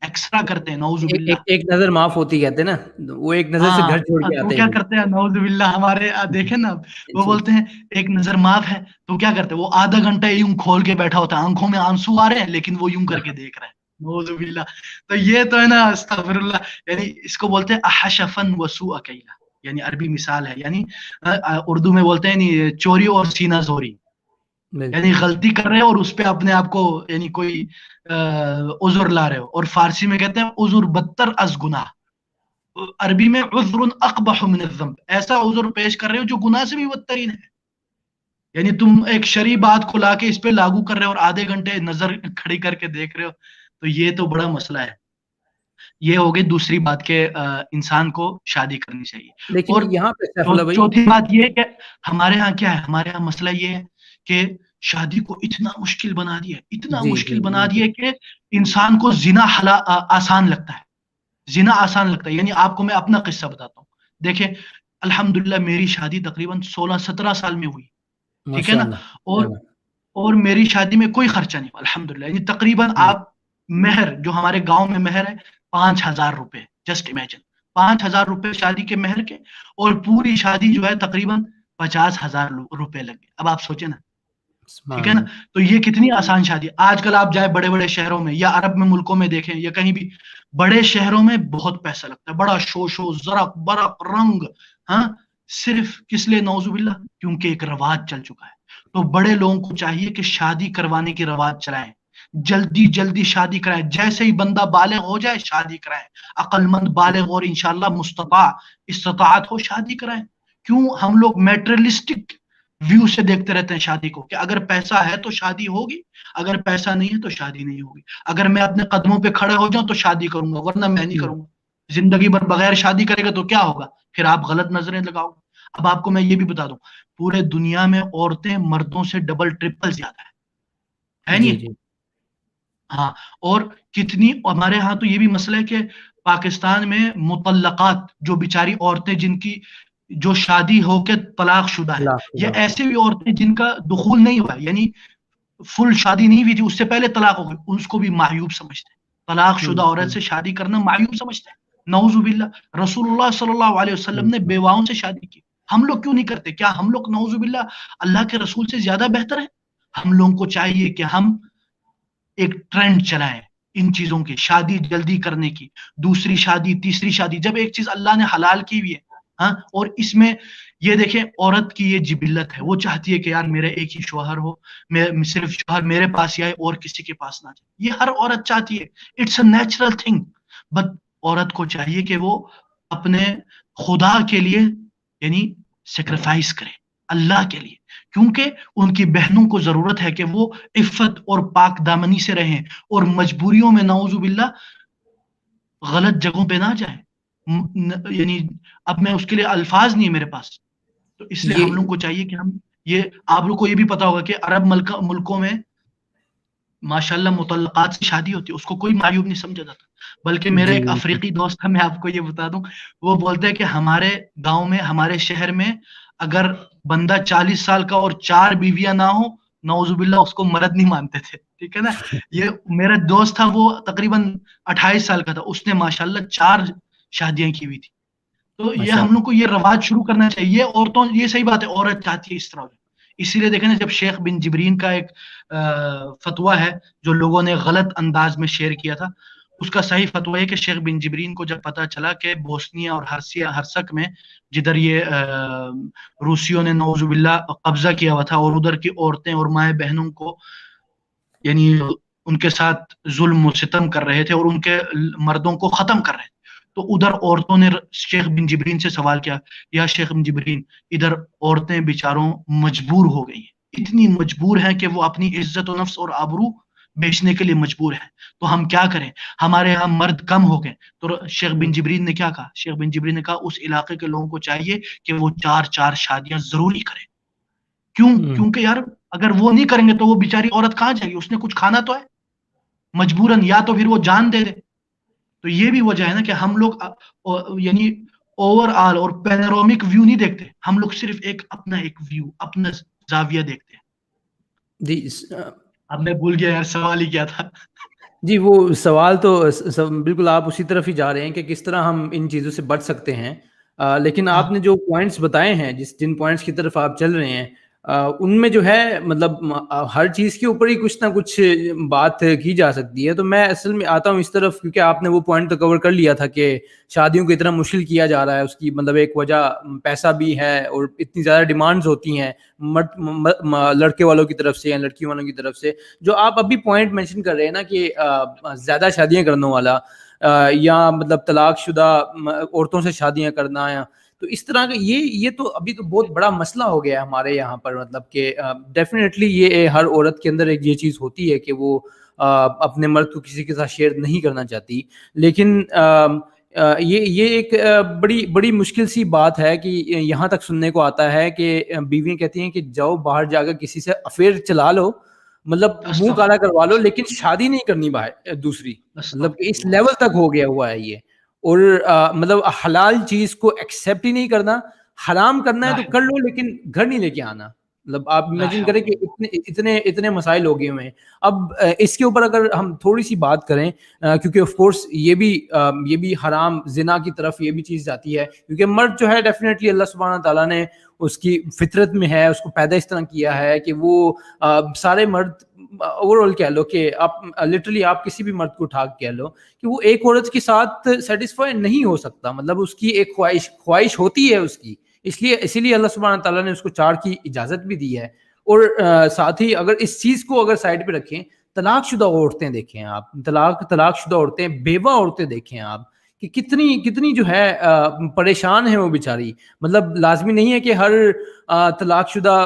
Speaker 2: ایکسرا کرتے ہیں. نعوذ باللہ,
Speaker 1: ایک نظر معاف ہوتی کہتے ہیں نا, وہ ایک نظر سے گھر چھوڑ کے
Speaker 2: تو
Speaker 1: آتے
Speaker 2: کیا
Speaker 1: ہیں.
Speaker 2: کرتے ہیں, نعوذ باللہ, ہمارے دیکھیں نا, وہ بولتے ہیں ایک نظر معاف ہے, تو کیا کرتے ہیں, وہ آدھا گھنٹہ یوں کھول کے بیٹھا ہوتا ہے, آنکھوں میں آنسو آ رہے ہیں لیکن وہ یوں کر کے دیکھ رہے ہیں. نعوذ باللہ. تو یہ تو ہے نا, استغفر اللہ, یعنی اس کو بولتے ہیں احشفن وسوء کیلا, یعنی عربی مثال ہے, یعنی اردو میں بولتے ہیں چوری اور سینہ زوری, یعنی غلطی کر رہے ہیں اور اس پہ اپنے آپ کو یعنی کوئی عذر لا رہے ہو. اور فارسی میں کہتے ہیں عذر بدتر از گناہ, عربی میں عذر اقبح من الذنب, ایسا عذر پیش کر رہے ہو جو گناہ سے بھی بدترین ہے. یعنی تم ایک شرعی بات کو لا کے اس پہ لاگو کر رہے ہو اور آدھے گھنٹے نظر کھڑی کر کے دیکھ رہے ہو, تو یہ تو بڑا مسئلہ ہے. یہ ہو گئی دوسری بات کہ انسان کو شادی کرنی چاہیے.
Speaker 1: لیکن
Speaker 2: اور
Speaker 1: یہاں پہ
Speaker 2: چوتھی بات یہ کہ ہمارے ہاں کیا ہے, ہمارے ہاں مسئلہ یہ ہے کہ شادی کو اتنا مشکل بنا دیا, اتنا مشکل بنا دیا کہ انسان کو زنا آسان لگتا ہے, زنا آسان لگتا ہے. یعنی آپ کو میں اپنا قصہ بتاتا ہوں. دیکھیں الحمدللہ میری شادی تقریباً 16-17 سال میں ہوئی, ٹھیک ہے نا, اور میری شادی میں کوئی خرچہ نہیں الحمدللہ. یعنی تقریباً آپ مہر جو ہمارے گاؤں میں مہر ہے 5,000 روپے, جسٹ امیجن 5,000 روپے شادی کے مہر کے اور پوری شادی جو ہے تقریباً 50,000 روپے لگے. اب آپ سوچیں نا, ٹھیک ہے نا, تو یہ کتنی آسان شادی ہے. آج کل آپ جائیں بڑے بڑے شہروں میں یا عرب میں ملکوں میں دیکھیں یا کہیں بھی, بڑے شہروں میں بہت پیسہ لگتا ہے, بڑا شو زرق برق رنگ, ہاں, صرف کس لیے؟ نعوذ باللہ, کیونکہ ایک رواج چل چکا ہے. تو بڑے لوگوں کو چاہیے کہ شادی کروانے کی رواج چلائیں, جلدی جلدی شادی کرائیں, جیسے ہی بندہ بالغ ہو جائے شادی کرائیں, عقل مند بالغ اور انشاءاللہ استطاعت ہو شادی کرائیں. کیوں ہم لوگ میٹریلسٹک ویو سے دیکھتے رہتے ہیں شادی کو, کہ اگر پیسہ ہے تو شادی ہوگی, اگر پیسہ نہیں ہے تو شادی نہیں ہوگی, اگر میں اپنے قدموں پہ کھڑے ہو جاؤں تو شادی کروں گا, ورنہ میں نہیں کروں گا. زندگی بھر بغیر شادی کرے گا تو کیا ہوگا؟ پھر آپ غلط نظریں لگاؤ. اب آپ کو میں یہ بھی بتا دوں, پورے دنیا میں عورتیں مردوں سے ڈبل ٹرپل زیادہ ہے نہیں؟ ہاں, اور کتنی ہمارے ہاں تو یہ بھی مسئلہ ہے کہ پاکستان میں مطلقات, جو بیچاری عورتیں جن کی جو شادی ہو کے طلاق شدہ ہے, یا ایسے بھی عورتیں جن کا دخول نہیں ہوا, یعنی فل شادی نہیں ہوئی تھی, اس سے پہلے طلاق ہو گئی, اس کو بھی معیوب سمجھتے ہیں. طلاق شدہ عورت سے شادی کرنا معیوب سمجھتے ہیں. نعوذ باللہ, رسول اللہ صلی اللہ علیہ وسلم نے بیواؤں سے شادی کی. ہم لوگ کیوں نہیں کرتے؟ کیا ہم لوگ نعوذ باللہ اللہ کے رسول سے زیادہ بہتر ہیں؟ ہم لوگوں کو چاہیے کہ ہم ایک ٹرینڈ چلائیں ان چیزوں کی, شادی جلدی کرنے کی, دوسری شادی تیسری شادی. جب ایک چیز اللہ نے حلال کی ہوئی ہے, ہاں, اور اس میں یہ دیکھیں عورت کی یہ جبلت ہے, وہ چاہتی ہے کہ یار میرا ایک ہی شوہر ہو, صرف شوہر میرے پاس ہی آئے اور کسی کے پاس نہ جائے. یہ ہر عورت چاہتی ہے, it's a natural thing. But عورت کو چاہیے کہ وہ اپنے خدا کے لیے یعنی سیکریفائس کرے, اللہ کے لیے, کیونکہ ان کی بہنوں کو ضرورت ہے کہ وہ عفت اور پاک دامنی سے رہیں اور مجبوریوں میں نعوذ باللہ غلط جگہوں پہ نہ جائیں. یعنی اب میں اس کے لیے الفاظ نہیں ہے میرے پاس, تو اس لیے ہم لوگوں کو چاہیے کہ ہم یہ, آپ لوگ کو یہ بھی پتا ہوگا کہ عرب ملکوں میں ماشاءاللہ مطلقات سے شادی ہوتی ہے, اس کو کوئی معیوب نہیں سمجھا جاتا. بلکہ میرا ایک افریقی دوست ہے, میں آپ کو یہ بتا دوں, وہ بولتے ہیں کہ ہمارے گاؤں میں, ہمارے شہر میں اگر بندہ 40 سال کا اور 4 بیویاں نہ ہو, نعوذ باللہ اس کو مرد نہیں مانتے تھے. ٹھیک ہے نا, یہ میرا دوست تھا, وہ تقریباً 28 سال کا تھا, اس نے ماشاءاللہ 4 شادیاں کی ہوئی تھی. تو یہ ہم لوگ کو یہ رواج شروع کرنا چاہیے. عورتوں, یہ صحیح بات ہے, عورت چاہتی ہے اس طرح. اسی لیے دیکھیں نا, جب شیخ بن جبرین کا ایک فتویٰ ہے جو لوگوں نے غلط انداز میں شیئر کیا تھا, اس کا صحیح فتویٰ ہے کہ شیخ بن جبرین کو جب پتا چلا کہ بوسنیا اور ہرسک میں, جدھر یہ روسیوں نے نعوذ باللہ قبضہ کیا ہوا تھا, اور ادھر کی عورتیں اور مائیں بہنوں کو یعنی ان کے ساتھ ظلم و ستم کر رہے تھے اور ان کے مردوں کو ختم کر رہے تھے, تو ادھر عورتوں نے شیخ بن جبرین سے سوال کیا, یا شیخ بن جبرین, ادھر عورتیں بیچاروں مجبور ہو گئی ہیں, اتنی مجبور ہیں کہ وہ اپنی عزت و نفس اور آبرو بیچنے کے لیے مجبور ہیں, تو ہم کیا کریں؟ ہمارے ہاں مرد کم ہو گئے. تو شیخ بن جبرین نے کیا کہا؟ شیخ بن جبرین نے کہا اس علاقے کے لوگوں کو چاہیے کہ وہ 4 شادیاں ضروری کریں. کیوں؟ کیونکہ یار اگر وہ نہیں کریں گے تو وہ بیچاری عورت کہاں جائے گی؟ اس نے کچھ کھانا تو ہے مجبوراً, یا تو پھر وہ جان دے دے. تو یہ بھی وجہ ہے نا کہ ہم لوگ یعنی اوور آل اور پینورامک ویو نہیں دیکھتے, ہم لوگ صرف اپنا ایک ویو, اپنا زاویہ دیکھتے ہیں. اب میں بھول گیا یار سوال ہی کیا تھا.
Speaker 1: جی, وہ سوال تو بالکل آپ اسی طرف ہی جا رہے ہیں کہ کس طرح ہم ان چیزوں سے بچ سکتے ہیں. لیکن آپ نے جو پوائنٹس بتائے ہیں, جن پوائنٹس کی طرف آپ چل رہے ہیں, ان میں جو ہے مطلب ہر چیز کے اوپر ہی کچھ نہ کچھ بات کی جا سکتی ہے. تو میں اصل میں آتا ہوں اس طرف, کیونکہ آپ نے وہ پوائنٹ تو کور کر لیا تھا کہ شادیوں کو اتنا مشکل کیا جا رہا ہے, اس کی مطلب ایک وجہ پیسہ بھی ہے, اور اتنی زیادہ ڈیمانڈز ہوتی ہیں لڑکے والوں کی طرف سے یا لڑکیوں والوں کی طرف سے. جو آپ ابھی پوائنٹ مینشن کر رہے ہیں نا کہ زیادہ شادیاں کرنے والا, یا مطلب طلاق شدہ عورتوں سے شادیاں کرنا, تو اس طرح کا یہ تو ابھی تو بہت بڑا مسئلہ ہو گیا ہے ہمارے یہاں پر. مطلب کہ ڈیفینیٹلی یہ ہر عورت کے اندر ایک یہ چیز ہوتی ہے کہ وہ اپنے مرد کو کسی کے ساتھ شیئر نہیں کرنا چاہتی. لیکن یہ ایک بڑی مشکل سی بات ہے کہ یہاں تک سننے کو آتا ہے کہ بیویاں کہتی ہیں کہ جاؤ باہر جا کر کسی سے افیئر چلا لو, مطلب منہ کالا کروا لو, لیکن شادی نہیں کرنی باہر دوسری. مطلب اس لیول تک ہو گیا ہوا ہے یہ. اور مطلب حلال چیز کو ایکسیپٹ ہی نہیں کرنا, حرام کرنا ہے تو کر لو لیکن گھر نہیں لے کے آنا. مطلب آپ امیجن کریں کہ اتنے مسائل ہو گئے ہوئے ہیں. اب اس کے اوپر اگر ہم تھوڑی سی بات کریں, کیونکہ آف کورس یہ بھی حرام زنا کی طرف یہ بھی چیز جاتی ہے, کیونکہ مرد جو ہے ڈیفینیٹلی اللہ سبحانہ تعالیٰ نے اس کی فطرت میں ہے, اس کو پیدا اس طرح کیا ہے کہ وہ سارے مرد اوور آل کہہ لو کہ آپ لٹرلی آپ کسی بھی مرد کو اٹھا کے کہہ لو کہ وہ ایک عورت کے ساتھ سیٹسفائی نہیں ہو سکتا, مطلب اس کی ایک خواہش ہوتی ہے اس کی, اسی لیے اللہ سبحانہ تعالیٰ نے اس کو 4 کی اجازت بھی دی ہے. اور ساتھ ہی اگر اس چیز کو اگر سائڈ پہ رکھیں, طلاق شدہ عورتیں دیکھیں آپ, طلاق شدہ عورتیں, بیوہ عورتیں دیکھیں آپ کہ کتنی جو ہے پریشان ہیں وہ بیچاری. مطلب لازمی نہیں ہے کہ ہر طلاق شدہ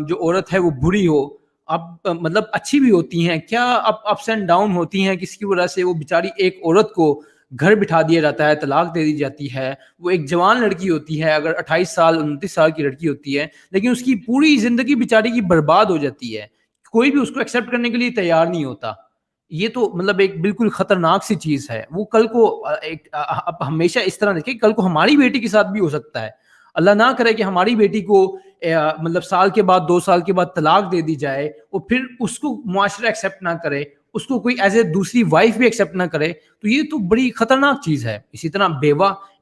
Speaker 1: جو عورت ہے وہ بری ہو, اب مطلب اچھی بھی ہوتی ہیں, کیا اپس اینڈ ڈاؤن ہوتی ہیں, کس کی وجہ سے وہ بیچاری ایک عورت کو گھر بٹھا دیا جاتا ہے, طلاق دے دی جاتی ہے. وہ ایک جوان لڑکی ہوتی ہے, اگر 28 سال 29 سال کی لڑکی ہوتی ہے, لیکن اس کی پوری زندگی بیچاری کی برباد ہو جاتی ہے, کوئی بھی اس کو ایکسیپٹ کرنے کے لیے تیار نہیں ہوتا. یہ تو مطلب ایک بالکل خطرناک سی چیز ہے. وہ کل کو اب ہمیشہ اس طرح دیکھیں, کل کو ہماری بیٹی کے ساتھ بھی ہو سکتا ہے. اللہ نہ کرے کہ ہماری بیٹی کو مطلب سال کے بعد 2 سال کے بعد طلاق دے دی جائے, اور پھر اس کو معاشرہ ایکسیپٹ نہ کرے, اس کو کوئی ایز اے دوسری وائف بھی ایکسیپٹ نہ کرے, تو یہ تو بڑی خطرناک چیز ہے. اسی طرح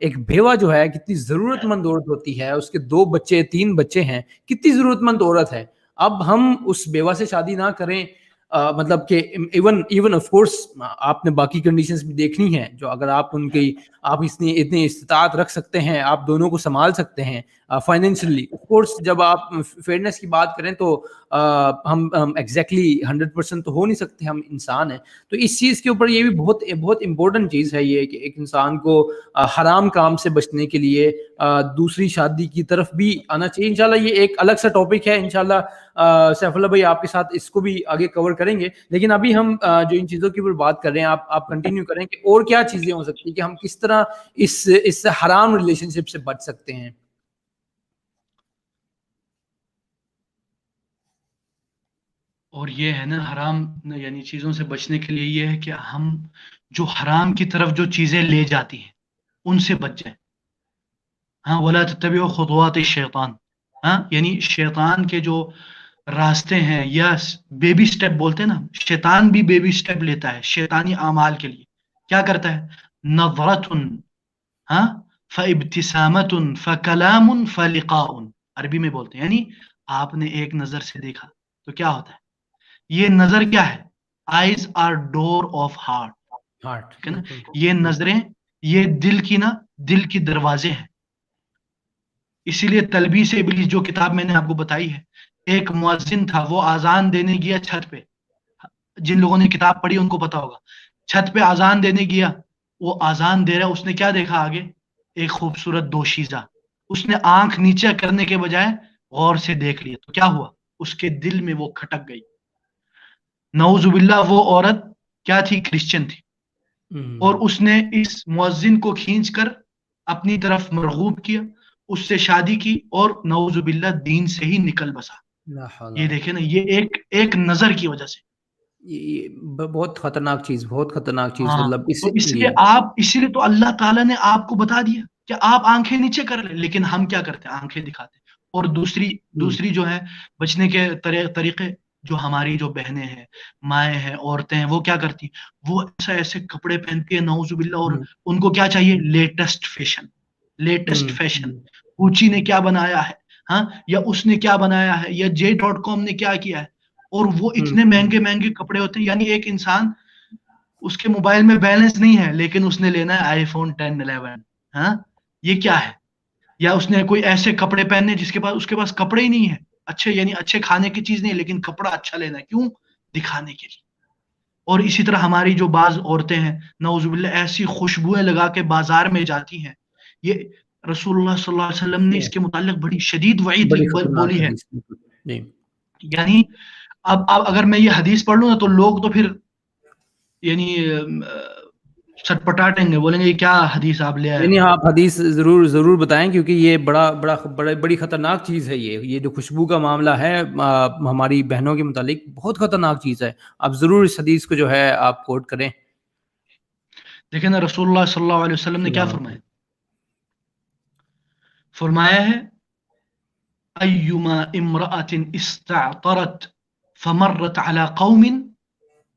Speaker 1: ایک بیوہ جو ہے کتنی ضرورت مند عورت ہوتی ہے, اس کے 2 بچے 3 بچے ہیں, کتنی ضرورت مند عورت ہے. اب ہم اس بیوہ سے شادی نہ کریں, مطلب کہ ایون آف کورس آپ نے باقی کنڈیشنز بھی دیکھنی ہیں, جو اگر آپ اتنی استطاعت رکھ سکتے ہیں, آپ دونوں کو سنبھال سکتے ہیں فائنینشلی. آف کورس جب آپ فیئرنیس کی بات کریں تو ہم ایگزیکٹلی 100% تو ہو نہیں سکتے, ہم انسان ہیں. تو اس چیز کے اوپر یہ بھی بہت امپورٹنٹ چیز ہے یہ کہ ایک انسان کو حرام کام سے بچنے کے لیے دوسری شادی کی طرف بھی آنا چاہیے. انشاءاللہ یہ ایک الگ سا ٹاپک ہے, انشاءاللہ سیف اللہ بھائی آپ کے ساتھ اس کو بھی آگے کور کریں گے. لیکن ابھی ہم جو ان چیزوں کے اوپر بات کر رہے ہیں, آپ کنٹینیو کریں کہ اور کیا چیزیں ہو سکتی ہیں کہ ہم کس طرح اس حرام ریلیشن شپ سے بچ سکتے ہیں.
Speaker 2: اور یہ ہے نا حرام یعنی چیزوں سے بچنے کے لیے یہ ہے کہ ہم جو حرام کی طرف جو چیزیں لے جاتی ہیں ان سے بچ جائیں. ہاں, وَلَا تَتَّبِعُوا خُطُوَاتِ الشَّيْطَانِ, ہاں یعنی شیطان کے جو راستے ہیں یا بیبی سٹیپ بولتے ہیں نا, شیطان بھی بیبی سٹیپ لیتا ہے شیطانی اعمال کے لیے. کیا کرتا ہے؟ نظرتن, ہاں, فابتسامتن فکلام فلقاء, عربی میں بولتے ہیں, یعنی آپ نے ایک نظر سے دیکھا تو کیا ہوتا ہے. یہ نظر کیا ہے؟ Eyes are door of heart, ٹھیک ہے نا. یہ نظریں یہ دل کی دروازے ہیں. اسی لیے تلبیس ابلیس جو کتاب میں نے آپ کو بتائی ہے, ایک مؤذن تھا, وہ اذان دینے گیا چھت پہ. جن لوگوں نے کتاب پڑھی ان کو پتا ہوگا, چھت پہ اذان دینے گیا, وہ اذان دے رہا, اس نے کیا دیکھا آگے؟ ایک خوبصورت دوشیزہ. اس نے آنکھ نیچے کرنے کے بجائے غور سے دیکھ لیا, تو کیا ہوا؟ اس کے دل میں وہ کھٹک گئی. نعوذ باللہ وہ عورت کیا تھی؟ کرسچن تھی. اور اس نے اس مؤذن کو کھینچ کر اپنی طرف مرغوب کیا, اس سے شادی کی, اور نعوذ باللہ دین سے ہی نکل بسا. یہ دیکھیں نا, یہ ایک نظر کی وجہ سے.
Speaker 1: یہ بہت خطرناک چیز, مطلب
Speaker 2: تو اسی لیے تو اللہ تعالیٰ نے آپ کو بتا دیا کہ آپ آنکھیں نیچے کر لیں, لیکن ہم کیا کرتے ہیں؟ آنکھیں دکھاتے ہیں. اور دوسری جو ہے بچنے کے طریقے, جو ہماری جو بہنیں ہیں, مائیں ہیں, عورتیں ہیں, وہ کیا کرتی ہیں؟ وہ ایسے کپڑے پہنتی ہیں نعوذ باللہ, اور ان کو کیا چاہیے؟ Latest fashion. کوچی نے کیا بنایا ہے, ہاں, یا اس نے کیا بنایا ہے, یا J.com نے کیا کیا ہے. اور وہ اتنے مہنگے کپڑے ہوتے ہیں, یعنی ایک انسان اس کے موبائل میں بیلنس نہیں ہے لیکن اس نے لینا ہے آئی فون 10 11. ہاں, یہ کیا ہے؟ یا اس نے کوئی ایسے کپڑے پہننے اس کے پاس کپڑے ہی نہیں ہے اچھے, یعنی اچھے کھانے کی چیز نہیں, لیکن کپڑا اچھا لینا ہے. کیوں؟ دکھانے کے لیے. اور اسی طرح ہماری جو بعض عورتیں ہیں نعوذ باللہ ایسی خوشبوئیں لگا کے بازار میں جاتی ہیں. یہ رسول اللہ صلی اللہ علیہ وسلم نے اس کے متعلق بڑی شدید وعید بولی ہے. یعنی اب اگر میں یہ حدیث پڑھ لوں نا, تو لوگ تو پھر یعنی چھٹپٹاٹیں گے, بولیں گے یہ کیا حدیث آپ لے آئے.
Speaker 1: یعنی آپ حدیث ضرور بتائیں, کیونکہ یہ بڑی خطرناک چیز ہے. یہ جو خوشبو کا معاملہ ہے ہماری بہنوں کے متعلق بہت خطرناک چیز ہے. آپ ضرور اس حدیث کو جو ہے آپ کوٹ کریں.
Speaker 2: دیکھیں نا, رسول اللہ صلی اللہ علیہ وسلم نے کیا فرمایا ہے أيما امرأة استعطرت فمرت على قوم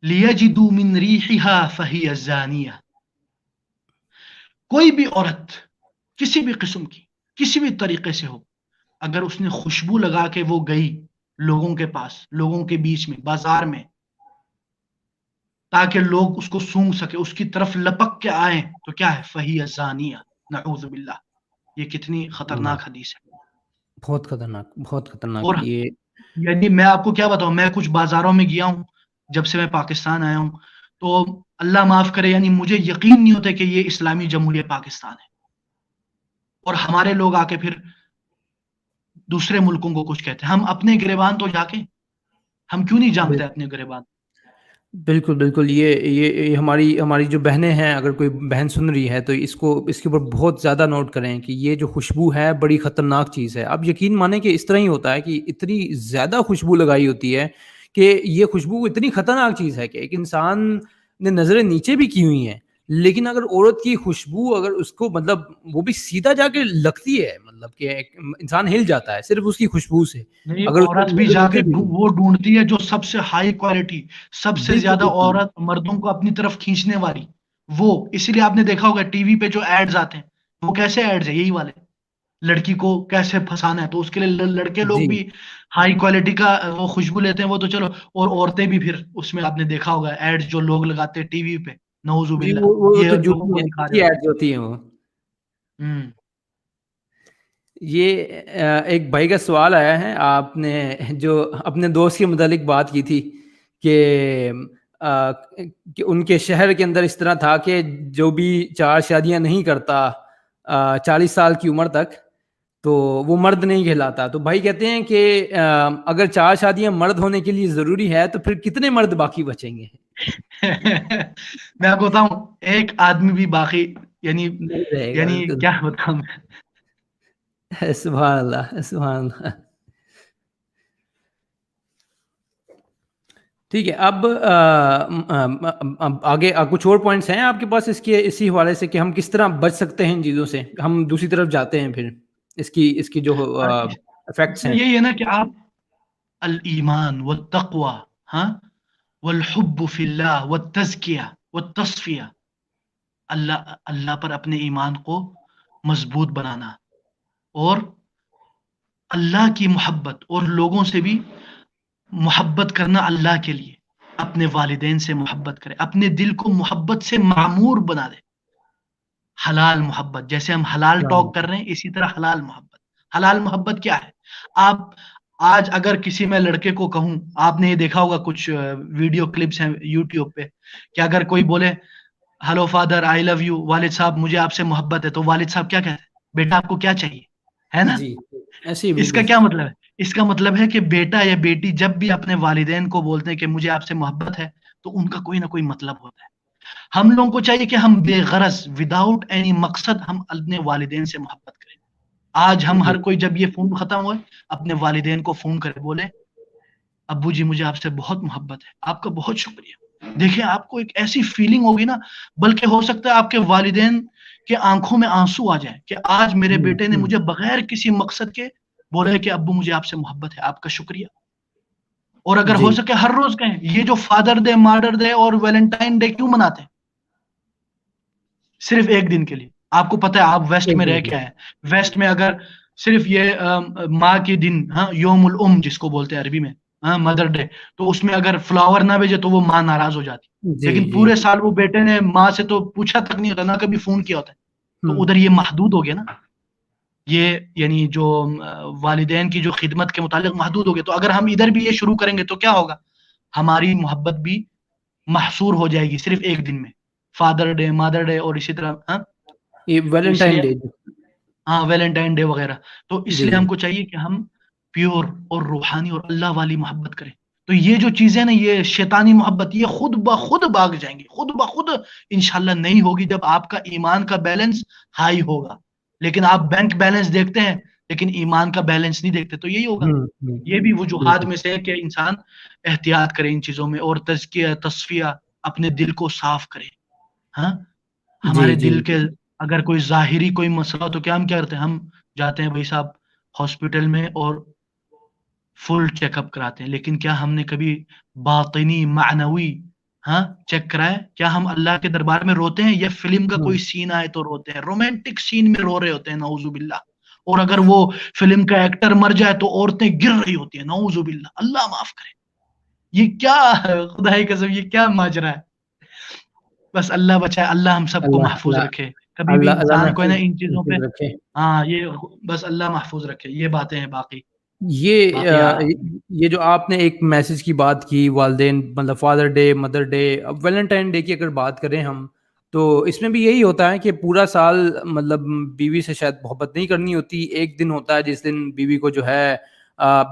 Speaker 2: ليجدوا من ريحها فهي زانية. کوئی بھی عورت کسی بھی قسم کی کسی بھی طریقے سے ہو، اگر اس نے خوشبو لگا کے وہ گئی لوگوں کے پاس، لوگوں کے بیچ میں، بازار میں، تاکہ لوگ اس کو سونگھ سکے، اس کی طرف لپک کے آئیں، تو کیا ہے؟ فہی زانیہ، نعوذ باللہ. یہ کتنی خطرناک حدیث ہے.
Speaker 1: بہت خطرناک، بہت خطرناک.
Speaker 2: اور
Speaker 1: یہ
Speaker 2: یعنی میں آپ کو کیا بتاؤں، میں کچھ بازاروں میں گیا ہوں جب سے میں پاکستان آیا ہوں، تو اللہ معاف کرے، یعنی مجھے یقین نہیں ہوتا کہ یہ اسلامی جمہوریہ پاکستان ہے، اور ہمارے لوگ آ کے پھر دوسرے ملکوں کو کچھ کہتے ہیں. ہم اپنے گریبان تو جا کے ہم کیوں نہیں جانتے اپنے گریبان؟
Speaker 1: بالکل بالکل. یہ ہماری جو بہنیں ہیں، اگر کوئی بہن سن رہی ہے تو اس کے اوپر بہت زیادہ نوٹ کریں کہ یہ جو خوشبو ہے بڑی خطرناک چیز ہے. اب یقین مانیں کہ اس طرح ہی ہوتا ہے کہ اتنی زیادہ خوشبو لگائی ہوتی ہے کہ یہ خوشبو اتنی خطرناک چیز ہے کہ ایک انسان نے نظریں نیچے بھی کی ہوئی ہیں، لیکن اگر عورت کی خوشبو اگر اس کو مطلب وہ بھی سیدھا جا کے لگتی ہے، مطلب کہ ایک انسان ہل جاتا ہے صرف اس کی خوشبو سے.
Speaker 2: نہیں،
Speaker 1: اگر اس کو
Speaker 2: عورت بھی
Speaker 1: نظر
Speaker 2: جا کے
Speaker 1: نیچے بھی
Speaker 2: وہ ڈھونڈتی ہے جو سب سے ہائی کوالٹی، سب سے
Speaker 1: بالکل
Speaker 2: زیادہ
Speaker 1: بالکل
Speaker 2: عورت مردوں کو اپنی طرف کھینچنے والی وہ. اسی لیے آپ نے دیکھا ہوگا ٹی وی پہ جو ایڈز آتے ہیں، وہ کیسے ایڈز ہیں؟ یہی والے، لڑکی کو کیسے پھنسانا ہے. تو اس کے لیے لڑکے لوگ
Speaker 1: جی.
Speaker 2: بھی ہائی کوالٹی کا وہ خوشبو لیتے ہیں، وہ تو چلو، اور عورتیں بھی پھر اس میں آپ نے دیکھا ہوگا ایڈز جو لوگ لگاتے ہیں ٹی وی پہ، نعوذ
Speaker 1: جی
Speaker 2: باللہ،
Speaker 1: وہ
Speaker 2: یہ
Speaker 1: تو
Speaker 2: لوگوں کو دکھا رہے
Speaker 1: جھوٹی
Speaker 2: ہوتے
Speaker 1: ایڈز ہوتی ہیں وہ.
Speaker 2: ہیں.
Speaker 1: یہ ایک بھائی کا سوال آیا ہے، آپ نے جو اپنے دوست کے متعلق بات کی تھی کہ کہ ان کے شہر کے اندر اس طرح تھا کہ جو بھی 4 شادیاں نہیں کرتا 40 سال کی عمر تک تو وہ مرد نہیں کہلاتا. تو بھائی کہتے ہیں کہ اگر 4 شادیاں مرد ہونے کے لیے ضروری ہے تو پھر کتنے مرد باقی بچیں گے؟
Speaker 2: میں آپ کو بتاؤں، ایک آدمی بھی باقی، یعنی
Speaker 1: نہیں رہے گا.
Speaker 2: یعنی
Speaker 1: بالکل.
Speaker 2: کیا بتاؤں میں.
Speaker 1: سبحان اللہ، سبحان اللہ. ٹھیک ہے. اب آگے کچھ اور پوائنٹس ہیں آپ کے پاس اسی حوالے سے کہ ہم کس طرح بچ سکتے ہیں ان چیزوں سے؟ ہم دوسری طرف جاتے ہیں پھر اس کی جو
Speaker 2: اس
Speaker 1: افیکٹس
Speaker 2: میں
Speaker 1: ہیں.
Speaker 2: یہی ہے نا کہ آپ الایمان والتقوی، ہاں، والحب فی اللہ والتزکیہ والتصفیہ، اللہ پر اپنے ایمان کو مضبوط بنانا، اور اللہ کی محبت، اور لوگوں سے بھی محبت کرنا اللہ کے لیے. اپنے والدین سے محبت کرے، اپنے دل کو محبت سے معمور بنا دے. حلال محبت، جیسے ہم حلال ٹاک کر رہے ہیں، اسی طرح حلال محبت. حلال محبت کیا ہے؟ آپ آج اگر کسی میں لڑکے کو کہوں، آپ نے یہ دیکھا ہوگا کچھ ویڈیو کلپس ہیں یوٹیوب پہ، کہ اگر کوئی بولے hello father I love you, والد صاحب مجھے آپ سے محبت ہے، تو والد صاحب کیا کہتے ہیں؟ بیٹا آپ کو کیا چاہیے، ہے نا؟
Speaker 1: جی ایسے ہی
Speaker 2: اس کا
Speaker 1: بالکل.
Speaker 2: کیا مطلب ہے؟ اس کا مطلب ہے کہ بیٹا یا بیٹی جب بھی اپنے والدین کو بولتے ہیں کہ مجھے آپ سے محبت ہے، تو ان کا کوئی نہ کوئی مطلب ہوتا ہے. ہم لوگوں کو چاہیے کہ ہم بے غرض، وداؤٹ اینی مقصد، ہم اپنے والدین سے محبت کریں. آج ہم
Speaker 1: جی
Speaker 2: ہر کوئی جب یہ فون ختم ہوئے اپنے والدین کو فون کرے، بولے ابو جی مجھے آپ سے بہت محبت ہے، آپ کا بہت شکریہ. دیکھیں آپ کو ایک ایسی فیلنگ ہوگی نا، بلکہ ہو سکتا ہے آپ کے والدین کے آنکھوں میں آنسو آ جائیں کہ آج میرے بیٹے نے مجھے بغیر کسی مقصد کے بولا کہ ابو مجھے آپ سے محبت ہے، آپ کا شکریہ. اور اگر ہو
Speaker 1: جی
Speaker 2: سکے ہر روز کہیں. یہ جو فادر ڈے، مادر ڈے اور ویلنٹائن ڈے کیوں مناتے ہیں؟ صرف ایک دن کے لیے. آپ کو پتا ہے آپ ویسٹ
Speaker 1: ایک
Speaker 2: میں
Speaker 1: دن
Speaker 2: رہ
Speaker 1: کی.
Speaker 2: کے آئے، ویسٹ میں اگر صرف یہ ماں کے دن، ہاں، یوم الام جس کو بولتے ہیں عربی میں، ہاں، مدر ڈے، تو اس میں اگر فلاور نہ بھیجے تو وہ ماں ناراض ہو جاتی.
Speaker 1: جی
Speaker 2: لیکن
Speaker 1: جی.
Speaker 2: پورے سال وہ بیٹے نے ماں سے تو پوچھا تک نہیں ہوتا، نہ کبھی فون کیا ہوتا ہے. تو ادھر یہ محدود ہو گیا نا، یہ یعنی جو والدین کی جو خدمت کے متعلق محدود ہو گیا. تو اگر ہم ادھر بھی یہ شروع کریں گے تو کیا ہوگا؟ ہماری محبت بھی محصور ہو جائے گی صرف ایک دن میں، فادر ڈے، مادر ڈے، اور اسی طرح. ہاں،
Speaker 1: یہ
Speaker 2: تو اس
Speaker 1: ویلنٹائن
Speaker 2: لیے،
Speaker 1: ڈے.
Speaker 2: ہاں، ویلنٹائن ڈے وغیرہ. تو اس
Speaker 1: جی
Speaker 2: لیے
Speaker 1: جی.
Speaker 2: ہم کو چاہیے کہ ہم پیور اور روحانی اور اللہ والی محبت کریں. تو یہ جو چیزیں نا، یہ شیطانی محبت، یہ خود بخود بھاگ جائیں گی، خود بخود انشاءاللہ نہیں ہوگی جب آپ کا ایمان کا بیلنس ہائی ہوگا. لیکن آپ بینک بیلنس دیکھتے ہیں لیکن ایمان کا بیلنس نہیں دیکھتے، تو یہی ہوگا. یہ بھی وجوہات
Speaker 1: بالکل.
Speaker 2: میں سے ہے کہ انسان احتیاط کرے ان چیزوں میں، اور تزکیہ، تصفیہ، اپنے دل کو صاف کرے. ہاں،
Speaker 1: جی
Speaker 2: ہمارے
Speaker 1: جی
Speaker 2: دل کے اگر کوئی ظاہری کوئی مسئلہ ہو تو کیا ہم کیا کرتے ہیں؟ ہم جاتے ہیں بھائی صاحب ہاسپٹل میں اور فل چیک اپ کراتے ہیں، لیکن کیا ہم نے کبھی باطنی معنوی ہاں چیک کرا ہے؟ کیا ہم اللہ کے دربار میں روتے ہیں، یا فلم کا کوئی سین آئے تو روتے ہیں؟ رومانٹک سین میں رو رہے ہوتے ہیں نعوذ باللہ، اور اگر وہ فلم کا ایکٹر مر جائے تو عورتیں گر رہی ہوتی ہیں، نعوذ باللہ، اللہ معاف کرے۔ یہ کیا خدا کی قسم، یہ کیا ماجرا ہے؟ بس اللہ بچائے، اللہ ہم سب کو
Speaker 1: اللہ
Speaker 2: محفوظ
Speaker 1: اللہ
Speaker 2: رکھے، کبھی بھی
Speaker 1: اللہ اللہ
Speaker 2: انسان کو ہے نا
Speaker 1: محفوظ
Speaker 2: ان چیزوں پہ،
Speaker 1: محفوظ رکھے.
Speaker 2: ہاں یہ بس اللہ محفوظ رکھے، یہ باتیں ہیں۔ باقی
Speaker 1: یہ
Speaker 2: باقی
Speaker 1: یہ جو آپ نے ایک میسج کی بات کی، والدین مطلب فادر ڈے، مدر ڈے، اب ویلنٹائن ڈے کی اگر بات کریں ہم، تو اس میں بھی یہی ہوتا ہے کہ پورا سال مطلب بیوی سے شاید محبت نہیں کرنی ہوتی، ایک دن ہوتا ہے جس دن بیوی کو جو ہے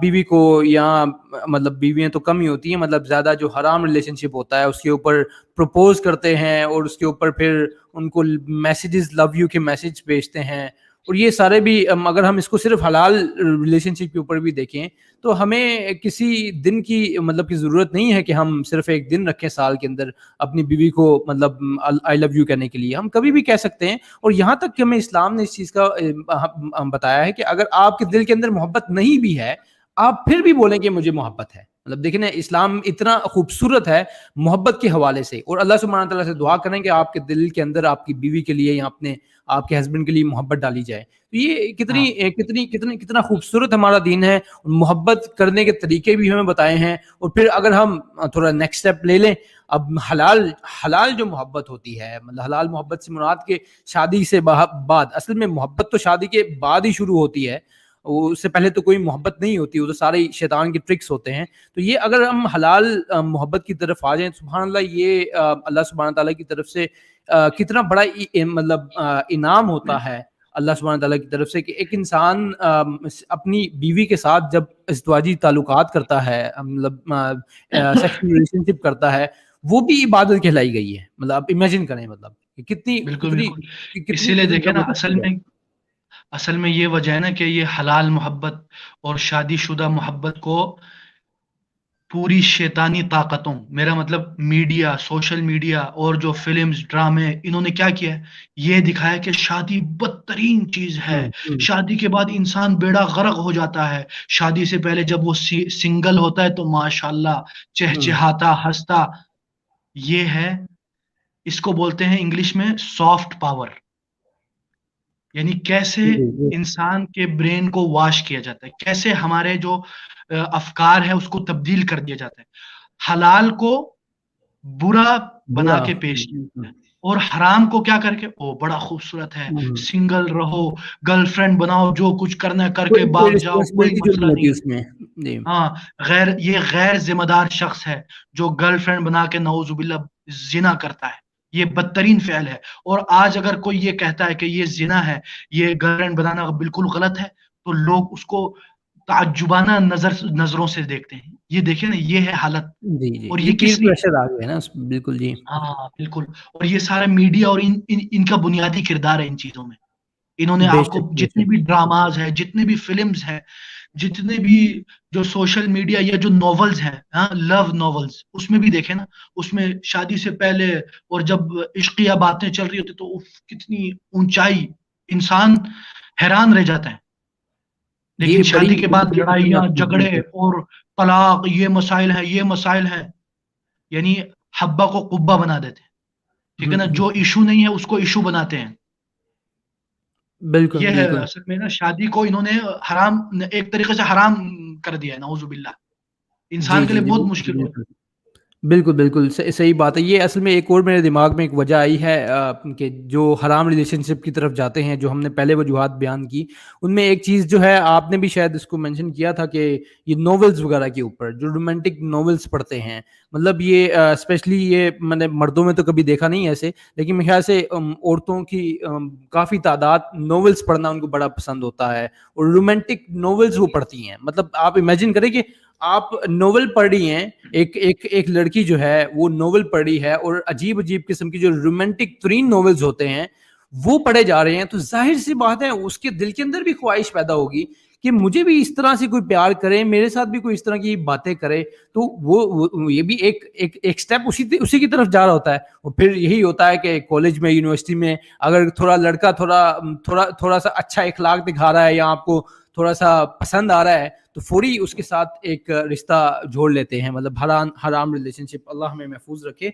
Speaker 1: بیوی کو، یا مطلب بیویاں تو کم ہی ہوتی ہیں، مطلب زیادہ جو حرام ریلیشن شپ ہوتا ہے اس کے اوپر پروپوز کرتے ہیں، اور اس کے اوپر پھر ان کو میسیجز، لو یو کے میسج بھیجتے ہیں. اور یہ سارے بھی اگر ہم اس کو صرف حلال ریلیشن شپ کے اوپر بھی دیکھیں تو ہمیں کسی دن کی مطلب کی ضرورت نہیں ہے کہ ہم صرف ایک دن رکھیں سال کے اندر اپنی بیوی کو مطلب آئی لو یو کہنے کے لیے، ہم کبھی بھی کہہ سکتے ہیں. اور یہاں تک کہ ہمیں اسلام نے اس چیز کا بتایا ہے کہ اگر آپ کے دل کے اندر محبت نہیں بھی ہے، آپ پھر بھی بولیں کہ مجھے محبت ہے. مطلب دیکھیں نا، اسلام اتنا خوبصورت ہے محبت کے حوالے سے. اور اللہ سبحانہ تعالیٰ سے دعا کریں کہ آپ کے دل کے اندر آپ کی بیوی کے لیے یا اپنے آپ کے ہسبینڈ کے لیے محبت ڈالی جائے. تو یہ کتنا خوبصورت ہمارا دین ہے. محبت کرنے کے طریقے بھی ہمیں بتائے ہیں. اور پھر اگر ہم تھوڑا نیکسٹ اسٹیپ لے لیں، اب حلال جو محبت ہوتی ہے، مطلب حلال محبت سے مراد کہ شادی سے بعد، اصل میں محبت تو شادی کے بعد ہی شروع ہوتی ہے، اس سے پہلے تو کوئی محبت نہیں ہوتی، وہ تو سارے شیطان کے ٹرکس ہوتے ہیں. تو یہ اگر ہم حلال محبت کی طرف آ جائیں، سبحان اللہ، یہ اللہ سبحانہ تعالیٰ کی طرف سے کتنا بڑا مطلب انعام ہوتا ہے اللہ سبحانہ تعالیٰ کی طرف سے، کہ ایک انسان اپنی بیوی کے ساتھ جب ازدواجی تعلقات کرتا ہے، مطلب سیکشل ریلیشن شپ کرتا ہے، وہ بھی عبادت کہلائی گئی ہے. مطلب آپ امیجن کریں، مطلب کتنی
Speaker 2: بالکل بالکل، اسی
Speaker 1: کتنی
Speaker 2: لیے
Speaker 1: کتنی
Speaker 2: دیکھیں نا،
Speaker 1: زبردست چیز ہے.
Speaker 2: اصل میں یہ وجہ ہے نا کہ یہ حلال محبت اور شادی شدہ محبت کو پوری شیطانی طاقتوں، میرا مطلب میڈیا، سوشل میڈیا اور جو فلمز، ڈرامے، انہوں نے کیا کیا ہے؟ یہ دکھایا کہ شادی بدترین چیز ہے، شادی کے بعد انسان بیڑا غرق ہو جاتا ہے، شادی سے پہلے جب وہ سنگل ہوتا ہے تو ماشاءاللہ چہچہاتا، ہنستا. یہ ہے، اس کو بولتے ہیں انگلش میں سافٹ پاور. یعنی کیسے انسان کے برین کو واش کیا جاتا ہے، کیسے ہمارے جو افکار ہے اس کو تبدیل کر دیا جاتا ہے، حلال کو برا بنا کے پیش کیا جاتا ہے، اور حرام کو کیا کر کے، او بڑا خوبصورت ہے، سنگل رہو، گرل فرینڈ بناؤ، جو کچھ کرنا کر کے
Speaker 1: کوئی
Speaker 2: بھاگ جاؤ، کوئی
Speaker 1: رسپانسبلٹی جو
Speaker 2: مسئلہ
Speaker 1: نہیں ہوتی
Speaker 2: نہیں.
Speaker 1: اس میں.
Speaker 2: ہاں، یہ غیر ذمہ دار شخص ہے جو گرل فرینڈ بنا کے نعوذ باللہ زنا کرتا ہے. یہ بدترین فعل ہے. اور آج اگر کوئی یہ کہتا ہے کہ یہ زنا ہے، یہ گرل فرینڈ بنانا بالکل غلط ہے، تو لوگ اس کو تعجبانہ نظروں سے دیکھتے ہیں. یہ دیکھیں نا، یہ ہے حالت.
Speaker 1: جی
Speaker 2: اور
Speaker 1: یہ پیر
Speaker 2: کس لیے؟
Speaker 1: پریشر آ گیا نا بالکل. جی
Speaker 2: ہاں بالکل. اور یہ سارا میڈیا اور ان کا بنیادی کردار ہے ان چیزوں میں. انہوں نے
Speaker 1: بے
Speaker 2: آپ کو
Speaker 1: شک بے
Speaker 2: جتنے
Speaker 1: شک.
Speaker 2: بھی ڈراماز ہیں، جتنے بھی فلمز ہیں، جتنے بھی جو سوشل میڈیا یا جو ناولز ہیں، ہاں لو ناولز، اس میں بھی دیکھیں نا، اس میں شادی سے پہلے اور جب عشقیہ باتیں چل رہی ہوتی تو کتنی اونچائی، انسان حیران رہ جاتا ہے. لیکن
Speaker 1: یہ
Speaker 2: شادی کے بعد
Speaker 1: بڑی
Speaker 2: لڑائیاں،
Speaker 1: خطرناک چیز
Speaker 2: جھگڑے
Speaker 1: ہے.
Speaker 2: اور طلاق، یہ مسائل ہیں، یہ مسائل ہیں. یعنی حبہ کو قبہ بنا دیتے ہیں. ٹھیک ہے نا، جو ایشو نہیں ہے اس کو ایشو بناتے ہیں.
Speaker 1: بالکل
Speaker 2: یہ ہے
Speaker 1: بالکل
Speaker 2: اصل میں نا، شادی کو انہوں نے حرام، ایک طریقے سے حرام کر دیا ہے، نعوذ باللہ.
Speaker 1: جی
Speaker 2: انسان کے
Speaker 1: جی
Speaker 2: لیے
Speaker 1: جی
Speaker 2: بہت
Speaker 1: بالکل
Speaker 2: مشکل ہو.
Speaker 1: بالکل بالکل بالکل صحیح بات ہے. یہ اصل میں ایک اور میرے دماغ میں ایک وجہ آئی ہے کہ جو حرام ریلیشن شپ کی طرف جاتے ہیں، جو ہم نے پہلے وجوہات بیان کی، ان میں ایک چیز جو ہے، آپ نے بھی شاید اس کو مینشن کیا تھا، کہ یہ ناولز وغیرہ کے اوپر جو رومانٹک ناولز پڑھتے ہیں. مطلب یہ اسپیشلی یہ میں نے مردوں میں تو کبھی دیکھا نہیں ایسے، لیکن میرے خیال سے عورتوں کی کافی تعداد ناولز پڑھنا ان کو بڑا پسند ہوتا ہے، اور رومانٹک ناولز وہ پڑھتی ہیں. مطلب آپ امیجن کریں کہ آپ ناول پڑھ رہی ہیں، ایک لڑکی جو ہے وہ ناول پڑھ رہی ہے، اور عجیب عجیب قسم کی جو رومانٹک ترین ناولز ہوتے ہیں وہ پڑھے جا رہے ہیں، تو ظاہر سی بات ہے اس کے دل کے اندر بھی خواہش پیدا ہوگی کہ مجھے بھی اس طرح سے کوئی پیار کرے، میرے ساتھ بھی کوئی اس طرح کی باتیں کرے. تو وہ یہ بھی ایک سٹیپ اسی کی طرف جا رہا ہوتا ہے. اور پھر یہی ہوتا ہے کہ کالج میں، یونیورسٹی میں، اگر تھوڑا لڑکا تھوڑا سا اچھا اخلاق دکھا رہا ہے، یا آپ کو تھوڑا سا پسند آ رہا ہے تو فوری اس کے ساتھ ایک رشتہ جوڑ لیتے ہیں, مطلب حرام ریلیشن شپ. اللہ ہمیں محفوظ رکھے.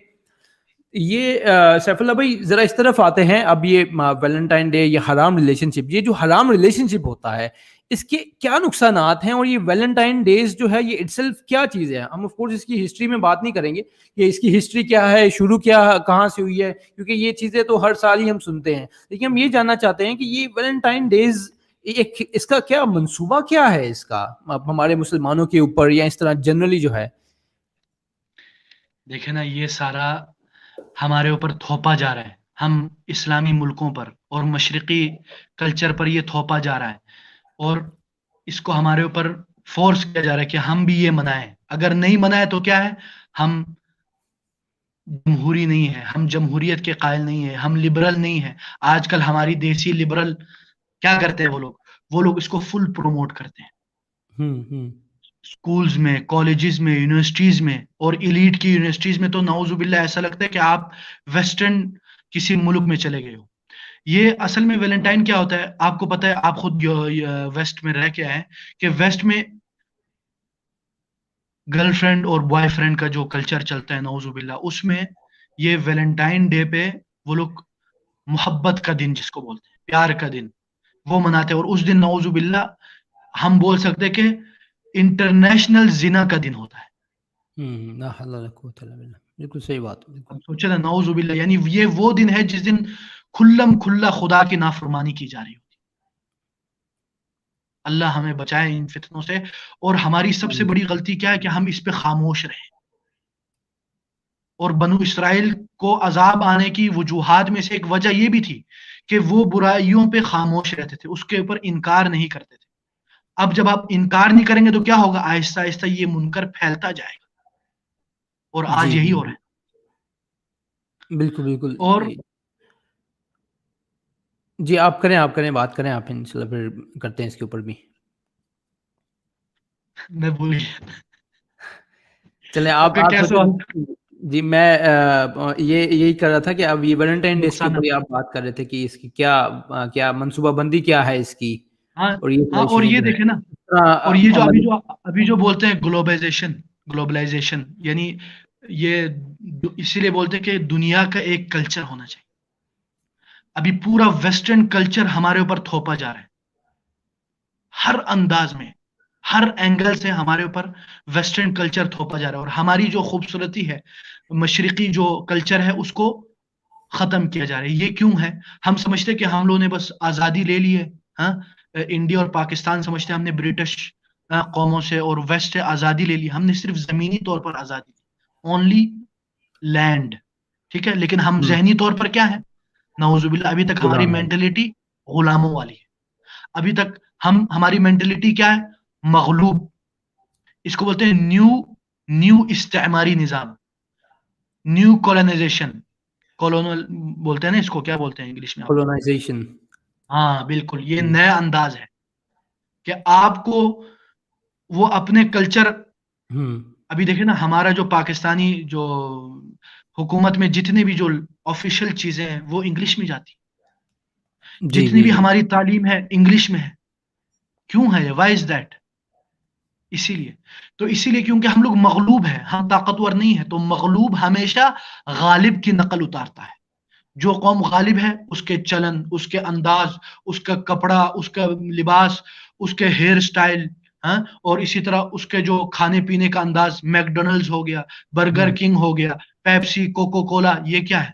Speaker 1: یہ سیف اللہ بھائی ذرا اس طرف آتے ہیں. اب یہ ویلنٹائن ڈے, یہ حرام ریلیشن شپ, یہ جو حرام ریلیشن شپ ہوتا ہے اس کے کیا نقصانات ہیں, اور یہ ویلنٹائن ڈیز جو ہے یہ اٹ سیلف کیا چیز ہے؟ ہم آف کورس اس کی ہسٹری میں بات نہیں کریں گے کہ اس کی ہسٹری کیا ہے, شروع کیا کہاں سے ہوئی ہے, کیونکہ یہ چیزیں تو ہر سال ہی ہم سنتے ہیں, لیکن ہم یہ جاننا چاہتے ہیں کہ یہ ویلنٹائن ڈیز اس کا کیا منصوبہ کیا ہے اس کا ہمارے مسلمانوں کے اوپر, یا اس طرح جنرلی جو ہے.
Speaker 2: دیکھیں نا, یہ سارا ہمارے اوپر تھوپا جا رہا ہے, ہم اسلامی ملکوں پر اور مشرقی کلچر پر یہ تھوپا جا رہا ہے, اور اس کو ہمارے اوپر فورس کیا جا رہا ہے کہ ہم بھی یہ منائیں. اگر نہیں منائے تو کیا ہے, ہم جمہوری نہیں ہے, ہم جمہوریت کے قائل نہیں ہے, ہم لبرل نہیں ہے. آج کل ہماری دیسی لبرل کیا کرتے ہیں, وہ لوگ اس کو فل پروموٹ کرتے ہیں. اسکولز میں, کالجز میں, یونیورسٹیز میں, اور ایلیٹ کی یونیورسٹیز میں تو نعوذ باللہ ایسا لگتا ہے کہ آپ ویسٹرن کسی ملک میں چلے گئے ہو. یہ اصل میں ویلنٹائن کیا ہوتا ہے آپ کو پتا ہے, آپ خود ویسٹ میں رہ کے آئے کہ ویسٹ میں گرل فرینڈ اور بوائے فرینڈ کا جو کلچر چلتا ہے نعوذ باللہ, اس میں یہ ویلنٹائن ڈے پہ وہ لوگ محبت کا دن جس کو بولتے ہیں, پیار کا دن, وہ مناتے ہیں. اور اس دن نعوذ باللہ ہم بول سکتے ہیں کہ انٹرنیشنل زنا کا دن ہوتا ہے.
Speaker 1: بالکل صحیح بات.
Speaker 2: سوچے نا, نعوذ باللہ, یعنی یہ وہ دن ہے جس دن کھلم کھلا خدا کی نافرمانی کی جا رہی ہوتی. اللہ ہمیں بچائے ان فتنوں سے. اور ہماری سب سے بڑی غلطی کیا ہے کہ ہم اس پہ خاموش رہیں. اور بنو اسرائیل کو عذاب آنے کی وجوہات میں سے ایک وجہ یہ بھی تھی کہ وہ برائیوں پہ خاموش رہتے تھے, اس کے اوپر انکار نہیں کرتے تھے. اب جب آپ انکار نہیں کریں گے تو کیا ہوگا, آہستہ آہستہ یہ منکر پھیلتا جائے گا, اور آج یہی ہو رہا ہے.
Speaker 1: بالکل بالکل.
Speaker 2: اور
Speaker 1: جی آپ کریں بات کریں آپ, انشاءاللہ پھر کرتے ہیں اس کے اوپر بھی.
Speaker 2: میں بھول گیا,
Speaker 1: چلیں آپ جی میں یہی کر رہا تھا کہ اب یہ ویلنٹائن ڈے کے اوپر آپ بات کر رہے تھے کہ اس کی کیا منصوبہ بندی کیا ہے اس کی.
Speaker 2: اور یہ دیکھیں نا, اور یہ جو ابھی جو بولتے ہیں گلوبلائزیشن, یعنی یہ اسی لیے بولتے ہیں کہ دنیا کا ایک کلچر ہونا چاہیے. ابھی پورا ویسٹرن کلچر ہمارے اوپر تھوپا جا رہا ہے, ہر انداز میں, ہر اینگل سے ہمارے اوپر ویسٹرن کلچر تھوپا جا رہا ہے. اور ہماری جو خوبصورتی ہے, مشرقی جو کلچر ہے, اس کو ختم کیا جا رہا ہے. یہ کیوں ہے؟ ہم سمجھتے کہ ہم لوگوں نے بس آزادی لے لی ہے. ہاں, انڈیا اور پاکستان سمجھتے ہیں ہم نے برٹش قوموں سے اور ویسٹ سے آزادی لے لی. ہم نے صرف زمینی طور پر آزادی لی, اونلی لینڈ, ٹھیک ہے, لیکن ہم ذہنی طور پر کیا ہے, نعوذ باللہ ابھی تک ہماری مینٹلٹی غلاموں والی ہے. ابھی تک ہماری مینٹلٹی کیا ہے, مغلوب. اس کو بولتے ہیں نیو استعماری نظام, نیو کولونائزیشن, کولونل بولتے ہیں نا اس کو, کیا بولتے ہیں انگلش میں؟
Speaker 1: کولونائزیشن.
Speaker 2: ہاں بالکل, یہ نیا انداز ہے کہ آپ کو وہ اپنے کلچر. ابھی دیکھیں نا, ہمارا جو پاکستانی جو حکومت میں جتنے بھی جو آفیشیل چیزیں ہیں وہ انگلش میں جاتی, جتنی بھی ہماری تعلیم ہے انگلش میں ہے. کیوں ہے یہ؟ Why is that? اسی لیے کیونکہ ہم لوگ مغلوب ہیں, ہم طاقتور نہیں ہیں. تو مغلوب ہمیشہ غالب کی نقل اتارتا ہے. جو قوم غالب ہے اس کے چلن, اس کے انداز, اس کا کپڑا, اس کا لباس, اس کے ہیئر سٹائل, اور اسی طرح اس کے جو کھانے پینے کا انداز, میک ڈونلڈز ہو گیا, برگر کنگ ہو گیا, پیپسی, کوکو کولا, یہ کیا ہے؟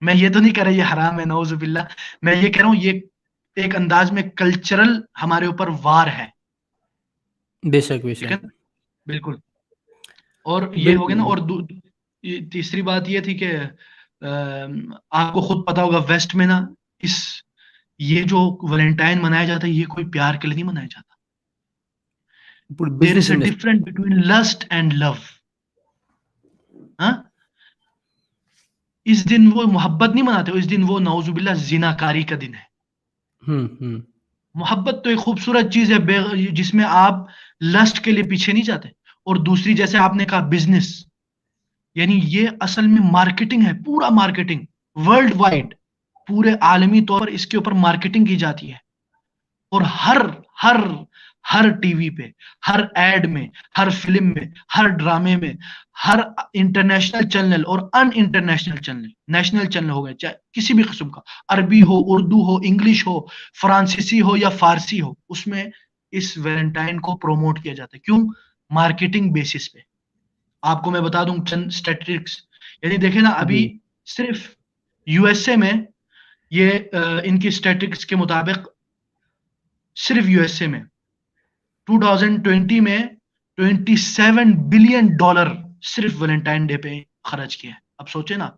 Speaker 2: میں یہ تو نہیں کہہ رہا یہ حرام ہے, نعوذ باللہ. میں یہ کہہ رہا ہوں یہ ایک انداز میں کلچرل ہمارے اوپر وار ہے.
Speaker 1: بے شک بے شک,
Speaker 2: بالکل. اور یہ ہو گیا نا. اور تیسری بات یہ تھی کہ آپ کو خود پتا ہوگا ویسٹ میں نا, یہ جو ویلنٹائن منایا جاتا ہے یہ کوئی پیار کے لیے نہیں منایا جاتا. There is a difference between lust and love. اس دن وہ محبت نہیں مناتے, اس دن وہ نعوذ باللہ زناکاری کا دن ہے. محبت تو ایک خوبصورت چیز ہے جس میں آپ لسٹ کے لیے پیچھے نہیں جاتے. اور دوسری, جیسے آپ نے کہا, بزنس, یعنی یہ اصل میں مارکیٹنگ ہے, پورا مارکیٹنگ ورلڈ وائڈ, پورے عالمی طور پر اس کے اوپر مارکیٹنگ کی جاتی ہے. اور ہر ٹی وی پہ، ہر ایڈ میں، ہر فلم میں، ہر ڈرامے میں، ہر انٹرنیشنل چینل اور ان انٹرنیشنل چینل، نیشنل چینل ہو گئے چاہے کسی بھی قسم کا، عربی ہو، اردو ہو، انگلش ہو، فرانسیسی ہو یا فارسی ہو، اس میں اس ویلنٹائن کو پروموٹ کیا جاتا ہے. کیوں؟ مارکیٹنگ بیسس پہ. آپ کو میں بتا دوں چند اسٹیٹسٹکس. یعنی دیکھیں نا، ابھی
Speaker 1: جی
Speaker 2: صرف یو ایس اے میں یہ ان کی اسٹیٹسٹکس کے مطابق صرف یو ایس اے میں 2020 میں $27 بلین صرف ویلنٹائن ڈے پہ خرچ کیا ہے. اب سوچے نا،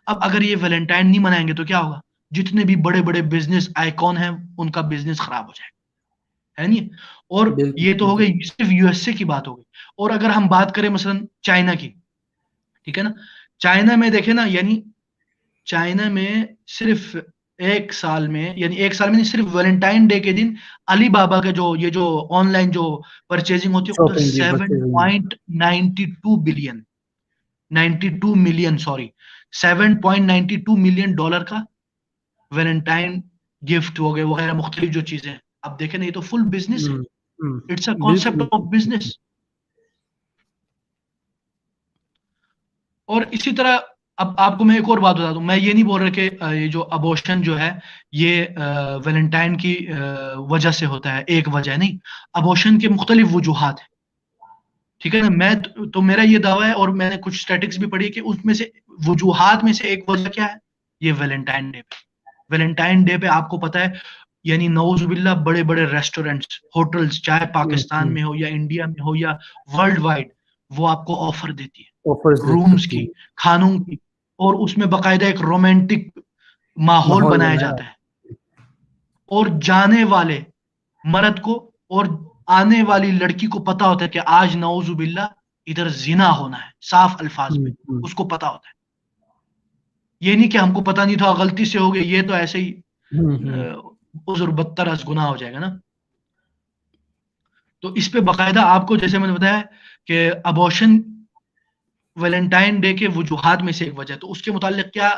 Speaker 2: اب اگر یہ ویلنٹائن نہیں منائیں گے تو کیا ہوگا؟ جتنے بھی بڑے بڑے بزنس آئیکن ہیں ان کا بزنس خراب ہو جائے گا، ہے نہیں؟ اور
Speaker 1: بالکل
Speaker 2: یہ تو ہو
Speaker 1: بالکل.
Speaker 2: گئی صرف یو ایس اے کی بات ہو گئی. اور اگر ہم بات کریں مثلا چائنا کی، ٹھیک ہے نا، چائنا میں دیکھیں نا، یعنی چائنا میں صرف ایک سال میں نہیں، صرف ویلنٹائن ڈے کے دن علی بابا کا جو آن لائن جو پرچیزنگ ہوتی ہے ادھر
Speaker 1: شاپنگ جی پرچیزنگ.
Speaker 2: 7.92 ملین ڈالر کا ویلنٹائن گفٹ ہو گئے وغیرہ مختلف جو چیزیں ہیں. اب دیکھیں نا، یہ تو فل بزنس ہے. اٹس اے
Speaker 1: بالکل.
Speaker 2: Concept of business. اور اسی طرح اب آپ کو میں ایک اور بات بتا دوں، میں یہ نہیں بول رہا کہ یہ جو ابورشن جو ہے یہ ویلنٹائن کی وجہ سے ہوتا ہے، ایک وجہ نہیں. ابورشن کے مختلف وجوہات ہیں، ٹھیک ہے نا. تو میرا یہ دعویٰ ہے، اور میں نے کچھ اسٹیٹکس بھی پڑھی کہ اس میں سے وجوہات میں سے ایک وجہ کیا ہے؟ یہ ویلنٹائن ڈے پہ. ویلنٹائن ڈے پہ آپ کو پتا ہے، یعنی نعوذ باللہ بڑے بڑے ریسٹورینٹس، ہوٹلز، چاہے پاکستان میں ہو یا انڈیا میں ہو یا ورلڈ وائڈ، وہ آپ کو آفر دیتی ہے
Speaker 1: آفرز
Speaker 2: رومز
Speaker 1: دیتی
Speaker 2: کی،
Speaker 1: ہیں.
Speaker 2: کھانوں کی، اور اس میں باقاعدہ ایک رومانٹک ماحول
Speaker 1: ماحول
Speaker 2: بنایا
Speaker 1: بنایا.
Speaker 2: جاتا ہے. اور جانے والے مرد کو اور آنے والی لڑکی کو پتا ہوتا ہے کہ آج نعوذ باللہ ادھر زنا ہونا ہے، صاف الفاظ میں اس کو پتا ہوتا ہے. یہ نہیں کہ ہم کو پتا نہیں تھا، غلطی سے ہو گئی، یہ تو ایسے ہی عذر بدتر از گناہ ہو جائے گا نا. تو اس پہ باقاعدہ آپ کو، جیسے میں نے بتایا کہ ابورشن ویلنٹائن ڈے کے وجوہات میں سے ایک وجہ. تو اس کے متعلق کیا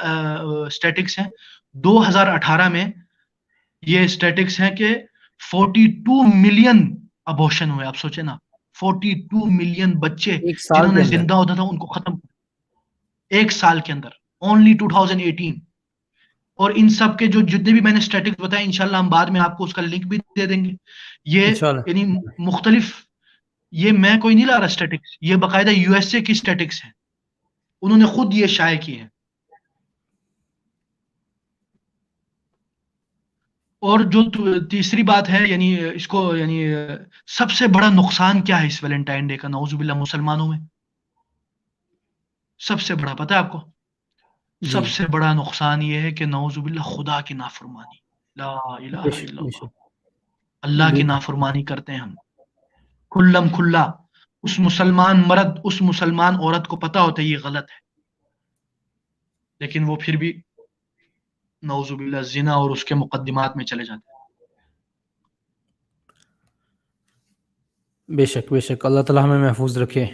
Speaker 2: اسٹیٹکس ہیں؟ 2018 میں یہ اسٹیٹکس ہیں کہ 42 ملین ابورشن ہوئے. آپ سوچیں نا، 42 ملین بچے
Speaker 1: ایک سال
Speaker 2: جنہوں
Speaker 1: کے
Speaker 2: نے
Speaker 1: اندر.
Speaker 2: زندہ ہوتا تھا ان کو ختم ایک سال کے اندر، اونلی 2018. اور ان سب کے جو جتنے بھی میں نے اسٹیٹکس بتائے، انشاءاللہ ہم بعد میں آپ کو اس کا لنک بھی دے دیں گے. یہ
Speaker 1: انشاءاللہ.
Speaker 2: یعنی مختلف، یہ میں کوئی نہیں لا رہا اسٹیٹکس، یہ باقاعدہ یو ایس اے کی اسٹیٹکس ہے، انہوں نے خود یہ شائع کی ہے. اور جو تیسری بات ہے، یعنی اس کو، یعنی سب سے بڑا نقصان کیا ہے اس ویلنٹائن ڈے کا نعوذ باللہ مسلمانوں میں؟ سب سے بڑا پتہ ہے آپ کو؟
Speaker 1: جی
Speaker 2: سب سے بڑا نقصان یہ ہے کہ نعوذ باللہ خدا کی نافرمانی، لا الہ
Speaker 1: بے شک
Speaker 2: الا
Speaker 1: بے
Speaker 2: اللہ،
Speaker 1: شک.
Speaker 2: اللہ کی
Speaker 1: بالکل.
Speaker 2: نافرمانی کرتے ہیں ہم کھلم کھلا. اس مسلمان مرد، اس مسلمان عورت کو پتا ہوتا ہے یہ غلط ہے، لیکن وہ پھر بھی نعوذ باللہ زنا اور اس کے مقدمات میں چلے جاتے ہیں.
Speaker 1: بے شک بے شک. اللہ تعالیٰ ہمیں محفوظ رکھے.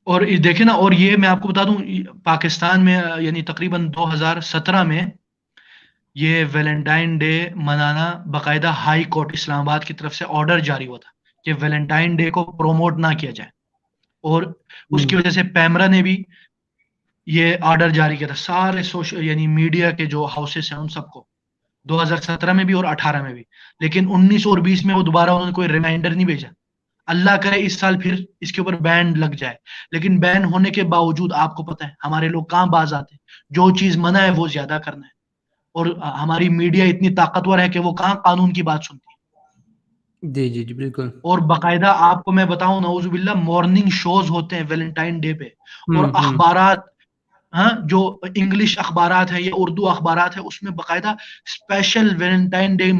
Speaker 2: اور دیکھیں نا، اور یہ میں آپ کو بتا دوں، پاکستان میں یعنی تقریباً 2017 میں یہ ویلنٹائن ڈے منانا باقاعدہ ہائی کورٹ اسلام آباد کی طرف سے آرڈر جاری ہوا تھا کہ ویلنٹائن ڈے کو پروموٹ نہ کیا جائے. اور اس کی وجہ سے پیمرا نے بھی یہ آرڈر جاری کیا تھا سارے یعنی میڈیا کے جو ہاؤسز ہیں ان سب کو، 2017 میں بھی اور 18 میں بھی. لیکن 19 اور 20 میں وہ دوبارہ انہوں نے کوئی ریمائنڈر نہیں بھیجا. اللہ کرے اس سال پھر اس کے اوپر بین لگ جائے. لیکن بین ہونے کے باوجود آپ کو پتہ ہے ہمارے لوگ کہاں باز آتے ہیں، جو چیز منع ہے وہ زیادہ کرنا ہے. اور ہماری میڈیا اتنی طاقتور ہے کہ وہ کہاں قانون کی بات سنتی ہے.
Speaker 1: جی جی جی بالکل.
Speaker 2: اور باقاعدہ آپ کو میں بتاؤں، نعوذ باللہ مارننگ شوز ہوتے ہیں ویلنٹائن ڈے پہ. اور اخبارات، ہاں، جو انگلش اخبارات ہیں یا اردو اخبارات ہیں، اس میں باقاعدہ اسپیشل ویلنٹائن ڈے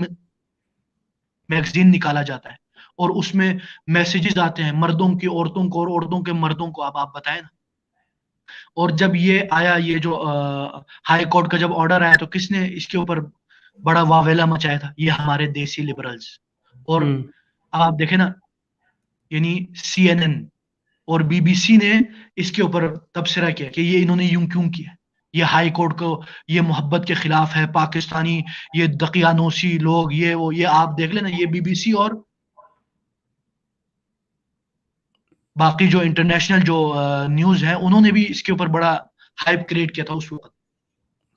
Speaker 2: میگزین نکالا جاتا ہے. اور اس میں میسیجز آتے ہیں مردوں کی عورتوں کو اور عورتوں کے مردوں کو. اب آپ بتائیں نا. اور جب یہ آیا، یہ جو ہائی کورٹ کا جب آرڈر آیا، تو کس نے اس کے اوپر بڑا واویلا مچایا تھا؟ یہ ہمارے دیسی لبرلز. اور اب آپ دیکھیں نا، یعنی سی این این اور بی بی سی نے اس کے اوپر تبصرہ کیا کہ یہ انہوں نے یوں کیوں کیا. یہ ہائی کورٹ کو یہ محبت کے خلاف ہے، پاکستانی یہ دقیانوسی لوگ، یہ وہ، یہ آپ دیکھ لیں نا، یہ بی بی سی اور باقی جو انٹرنیشنل جو نیوز ہیں انہوں نے بھی اس کے اوپر بڑا ہائپ کریٹ کیا تھا اس وقت.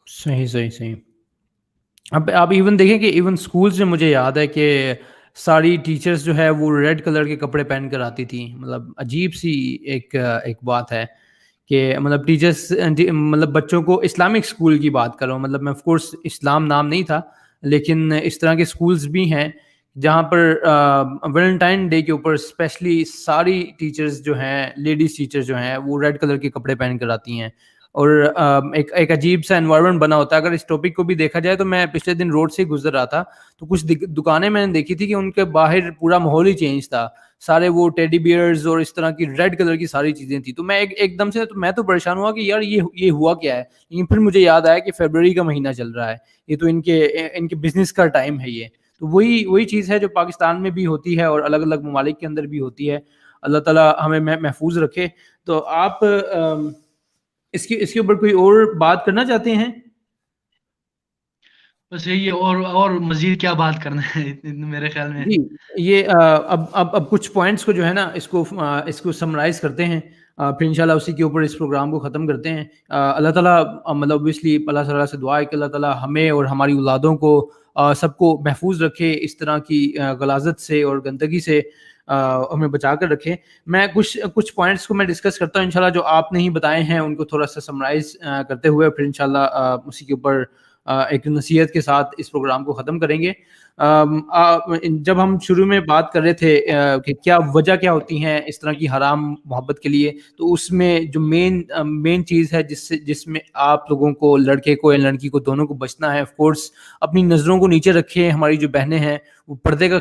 Speaker 1: صحیح صحیح صحیح. اب آپ ایون دیکھیں کہ ایون اسکولس میں مجھے یاد ہے کہ ساری ٹیچرس جو ہے وہ ریڈ کلر کے کپڑے پہن کر آتی تھیں. مطلب عجیب سی ایک بات ہے کہ مطلب ٹیچرس مطلب بچوں کو اسلامک اسکول کی بات کر رہا ہوں. مطلب میں آف کورس اسلام نام نہیں تھا، لیکن اس طرح کے اسکولس بھی ہیں جہاں پر ویلنٹائن ڈے کے اوپر اسپیشلی ساری ٹیچرز جو ہیں، لیڈیز ٹیچرز جو ہیں، وہ ریڈ کلر کے کپڑے پہن کر آتی ہیں. اور ایک عجیب سا انوائرمنٹ بنا ہوتا ہے. اگر اس ٹاپک کو بھی دیکھا جائے تو میں پچھلے دن روڈ سے گزر رہا تھا تو کچھ دکانیں میں نے دیکھی تھی کہ ان کے باہر پورا ماحول ہی چینج تھا. سارے وہ ٹیڈی بیئرز اور اس طرح کی ریڈ کلر کی ساری چیزیں تھیں. تو میں ایک دم سے میں تو پریشان ہوا کہ یار یہ ہوا کیا ہے. لیکن پھر مجھے یاد آیا کہ فیبروری کا مہینہ چل رہا ہے، یہ تو ان کے بزنس کا ٹائم ہے یہ. تو وہی چیز ہے جو پاکستان میں بھی ہوتی ہے اور الگ الگ ممالک کے اندر بھی ہوتی ہے. اللہ تعالیٰ ہمیں محفوظ رکھے. تو آپ اس کے اوپر کوئی اور بات کرنا چاہتے ہیں؟
Speaker 2: بس یہی ہے، اور مزید کیا بات کرنا ہے میرے خیال میں.
Speaker 1: جی یہ اب کچھ پوائنٹس کو جو ہے نا اس کو سمرائز کرتے ہیں، پھر انشاءاللہ اسی کے اوپر اس پروگرام کو ختم کرتے ہیں. اللہ تعالیٰ مطلب اوبیسلی اللہ تعالیٰ سے دعا ہے کہ اللہ تعالیٰ ہمیں اور ہماری اولادوں کو سب کو محفوظ رکھے، اس طرح کی غلاظت سے اور گندگی سے ہمیں بچا کر رکھے. میں کچھ پوائنٹس کو میں ڈسکس کرتا ہوں انشاءاللہ، جو آپ نے ہی بتائے ہیں ان کو تھوڑا سا سمرائز کرتے ہوئے پھر انشاءاللہ اسی کے اوپر ایک نصیحت کے ساتھ اس پروگرام کو ختم کریں گے. جب ہم شروع میں بات کر رہے تھے کہ کیا وجہ کیا ہوتی ہیں اس طرح کی حرام محبت کے لیے، تو اس میں جو مین چیز ہے جس میں آپ لوگوں کو، لڑکے کو یا لڑکی کو، دونوں کو بچنا ہے، آف کورس اپنی نظروں کو نیچے رکھیں. ہماری جو بہنیں ہیں وہ پردے کا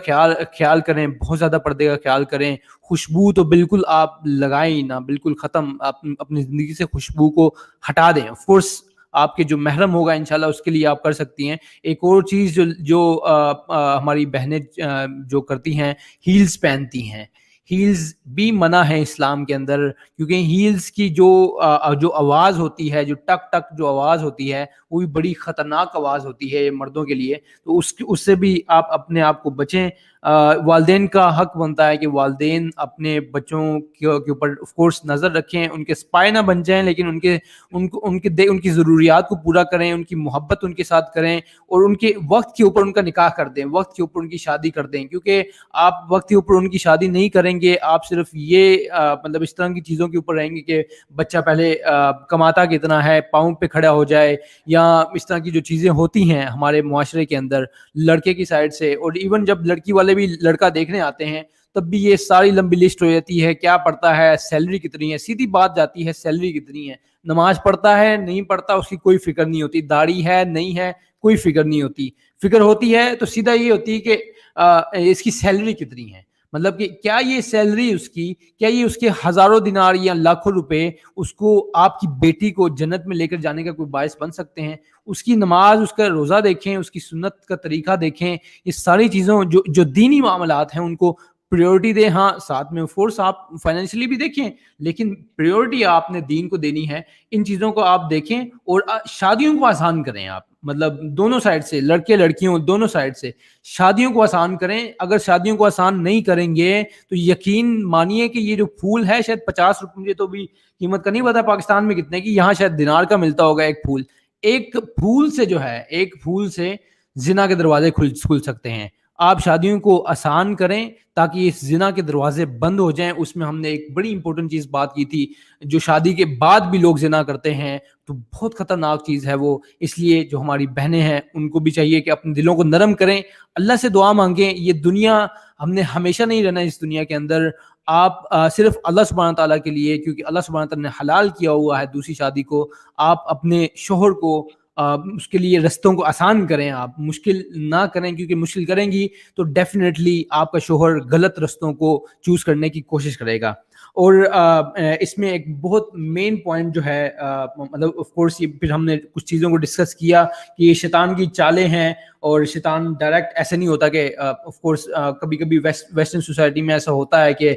Speaker 1: خیال کریں، بہت زیادہ پردے کا خیال کریں. خوشبو تو بالکل آپ لگائیں ہی نہ، بالکل ختم. آپ اپنی زندگی سے خوشبو کو ہٹا دیں. آف کورس آپ کے جو محرم ہوگا انشاءاللہ اس کے لیے آپ کر سکتی ہیں. ایک اور چیز جو ہماری بہنیں جو کرتی ہیں، ہیلز پہنتی ہیں. ہیلز بھی منع ہے اسلام کے اندر، کیونکہ ہیلز کی جو آواز ہوتی ہے، جو ٹک ٹک جو آواز ہوتی ہے، وہ بھی بڑی خطرناک آواز ہوتی ہے مردوں کے لیے. تو اس سے بھی آپ اپنے آپ کو بچیں. والدین کا حق بنتا ہے کہ والدین اپنے بچوں کے اوپر آف کورس نظر رکھیں، ان کے سپائے نہ بن جائیں، لیکن ان کی ضروریات کو پورا کریں، ان کی محبت ان کے ساتھ کریں، اور ان کے وقت کے اوپر ان کا نکاح کر دیں، وقت کے اوپر ان کی شادی کر دیں. کیونکہ آپ وقت کے اوپر ان کی شادی نہیں کریں گے، آپ صرف یہ مطلب اس طرح کی چیزوں کے اوپر رہیں گے کہ بچہ پہلے کماتا کتنا ہے، پاؤں پہ کھڑا ہو جائے، یا اس طرح کی جو چیزیں ہوتی ہیں ہمارے معاشرے کے اندر لڑکے کی سائڈ سے. اور ایون جب لڑکی والے بھی لڑکا دیکھنے آتے ہیں تب بھی یہ ساری لمبی لسٹ ہو جاتی ہے، کیا پڑھتا ہے، سیلری کتنی ہے. سیدھی بات جاتی ہے، سیلری کتنی ہے. نماز پڑھتا ہے نہیں پڑھتا اس کی کوئی فکر نہیں ہوتی، داڑھی ہے نہیں ہے کوئی فکر نہیں ہوتی. فکر ہوتی ہے تو سیدھا یہ ہوتی ہے کہ اس کی سیلری کتنی ہے. مطلب کہ کیا یہ سیلری اس کی، کیا یہ اس کے ہزاروں دینار یا لاکھوں روپے اس کو، آپ کی بیٹی کو جنت میں لے کر جانے کا کوئی باعث بن سکتے ہیں؟ اس کی نماز، اس کا روزہ دیکھیں، اس کی سنت کا طریقہ دیکھیں. یہ ساری چیزوں جو دینی معاملات ہیں ان کو پریورٹی دیں. ہاں ساتھ میں فورس آپ فائنینشلی بھی دیکھیں، لیکن پریورٹی آپ نے دین کو دینی ہے. ان چیزوں کو آپ دیکھیں اور شادیوں کو آسان کریں. آپ مطلب دونوں سائڈ سے، لڑکے لڑکیوں دونوں سائڈ سے شادیوں کو آسان کریں. اگر شادیوں کو آسان نہیں کریں گے تو یقین مانیے کہ یہ جو پھول ہے شاید 50 روپے، مجھے تو بھی قیمت کا نہیں پتا پاکستان میں کتنے کی، یہاں شاید دینار کا ملتا ہوگا ایک پھول. ایک پھول سے جو ہے، ایک پھول سے زنا کے دروازے کھل سکتے ہیں. آپ شادیوں کو آسان کریں تاکہ اس زنا کے دروازے بند ہو جائیں. اس میں ہم نے ایک بڑی امپورٹنٹ چیز بات کی تھی، جو شادی کے بعد بھی لوگ زنا کرتے ہیں تو بہت خطرناک چیز ہے وہ. اس لیے جو ہماری بہنیں ہیں ان کو بھی چاہیے کہ اپنے دلوں کو نرم کریں، اللہ سے دعا مانگیں. یہ دنیا ہم نے ہمیشہ نہیں رہنا اس دنیا کے اندر. آپ صرف اللہ سبحانہ تعالیٰ کے لیے، کیونکہ اللہ سبحانہ تعالیٰ نے حلال کیا ہوا ہے دوسری شادی کو، آپ اپنے شوہر کو اس کے لیے رستوں کو آسان کریں. آپ مشکل نہ کریں، کیونکہ مشکل کریں گی تو ڈیفینیٹلی آپ کا شوہر غلط رستوں کو چوز کرنے کی کوشش کرے گا. اور اس میں ایک بہت مین پوائنٹ جو ہے مطلب آف کورس یہ پھر ہم نے کچھ چیزوں کو ڈسکس کیا کہ یہ شیطان کی چالیں ہیں، اور شیطان ڈائریکٹ ایسا نہیں ہوتا کہ آف کورس کبھی کبھی ویسٹرن سوسائٹی میں ایسا ہوتا ہے کہ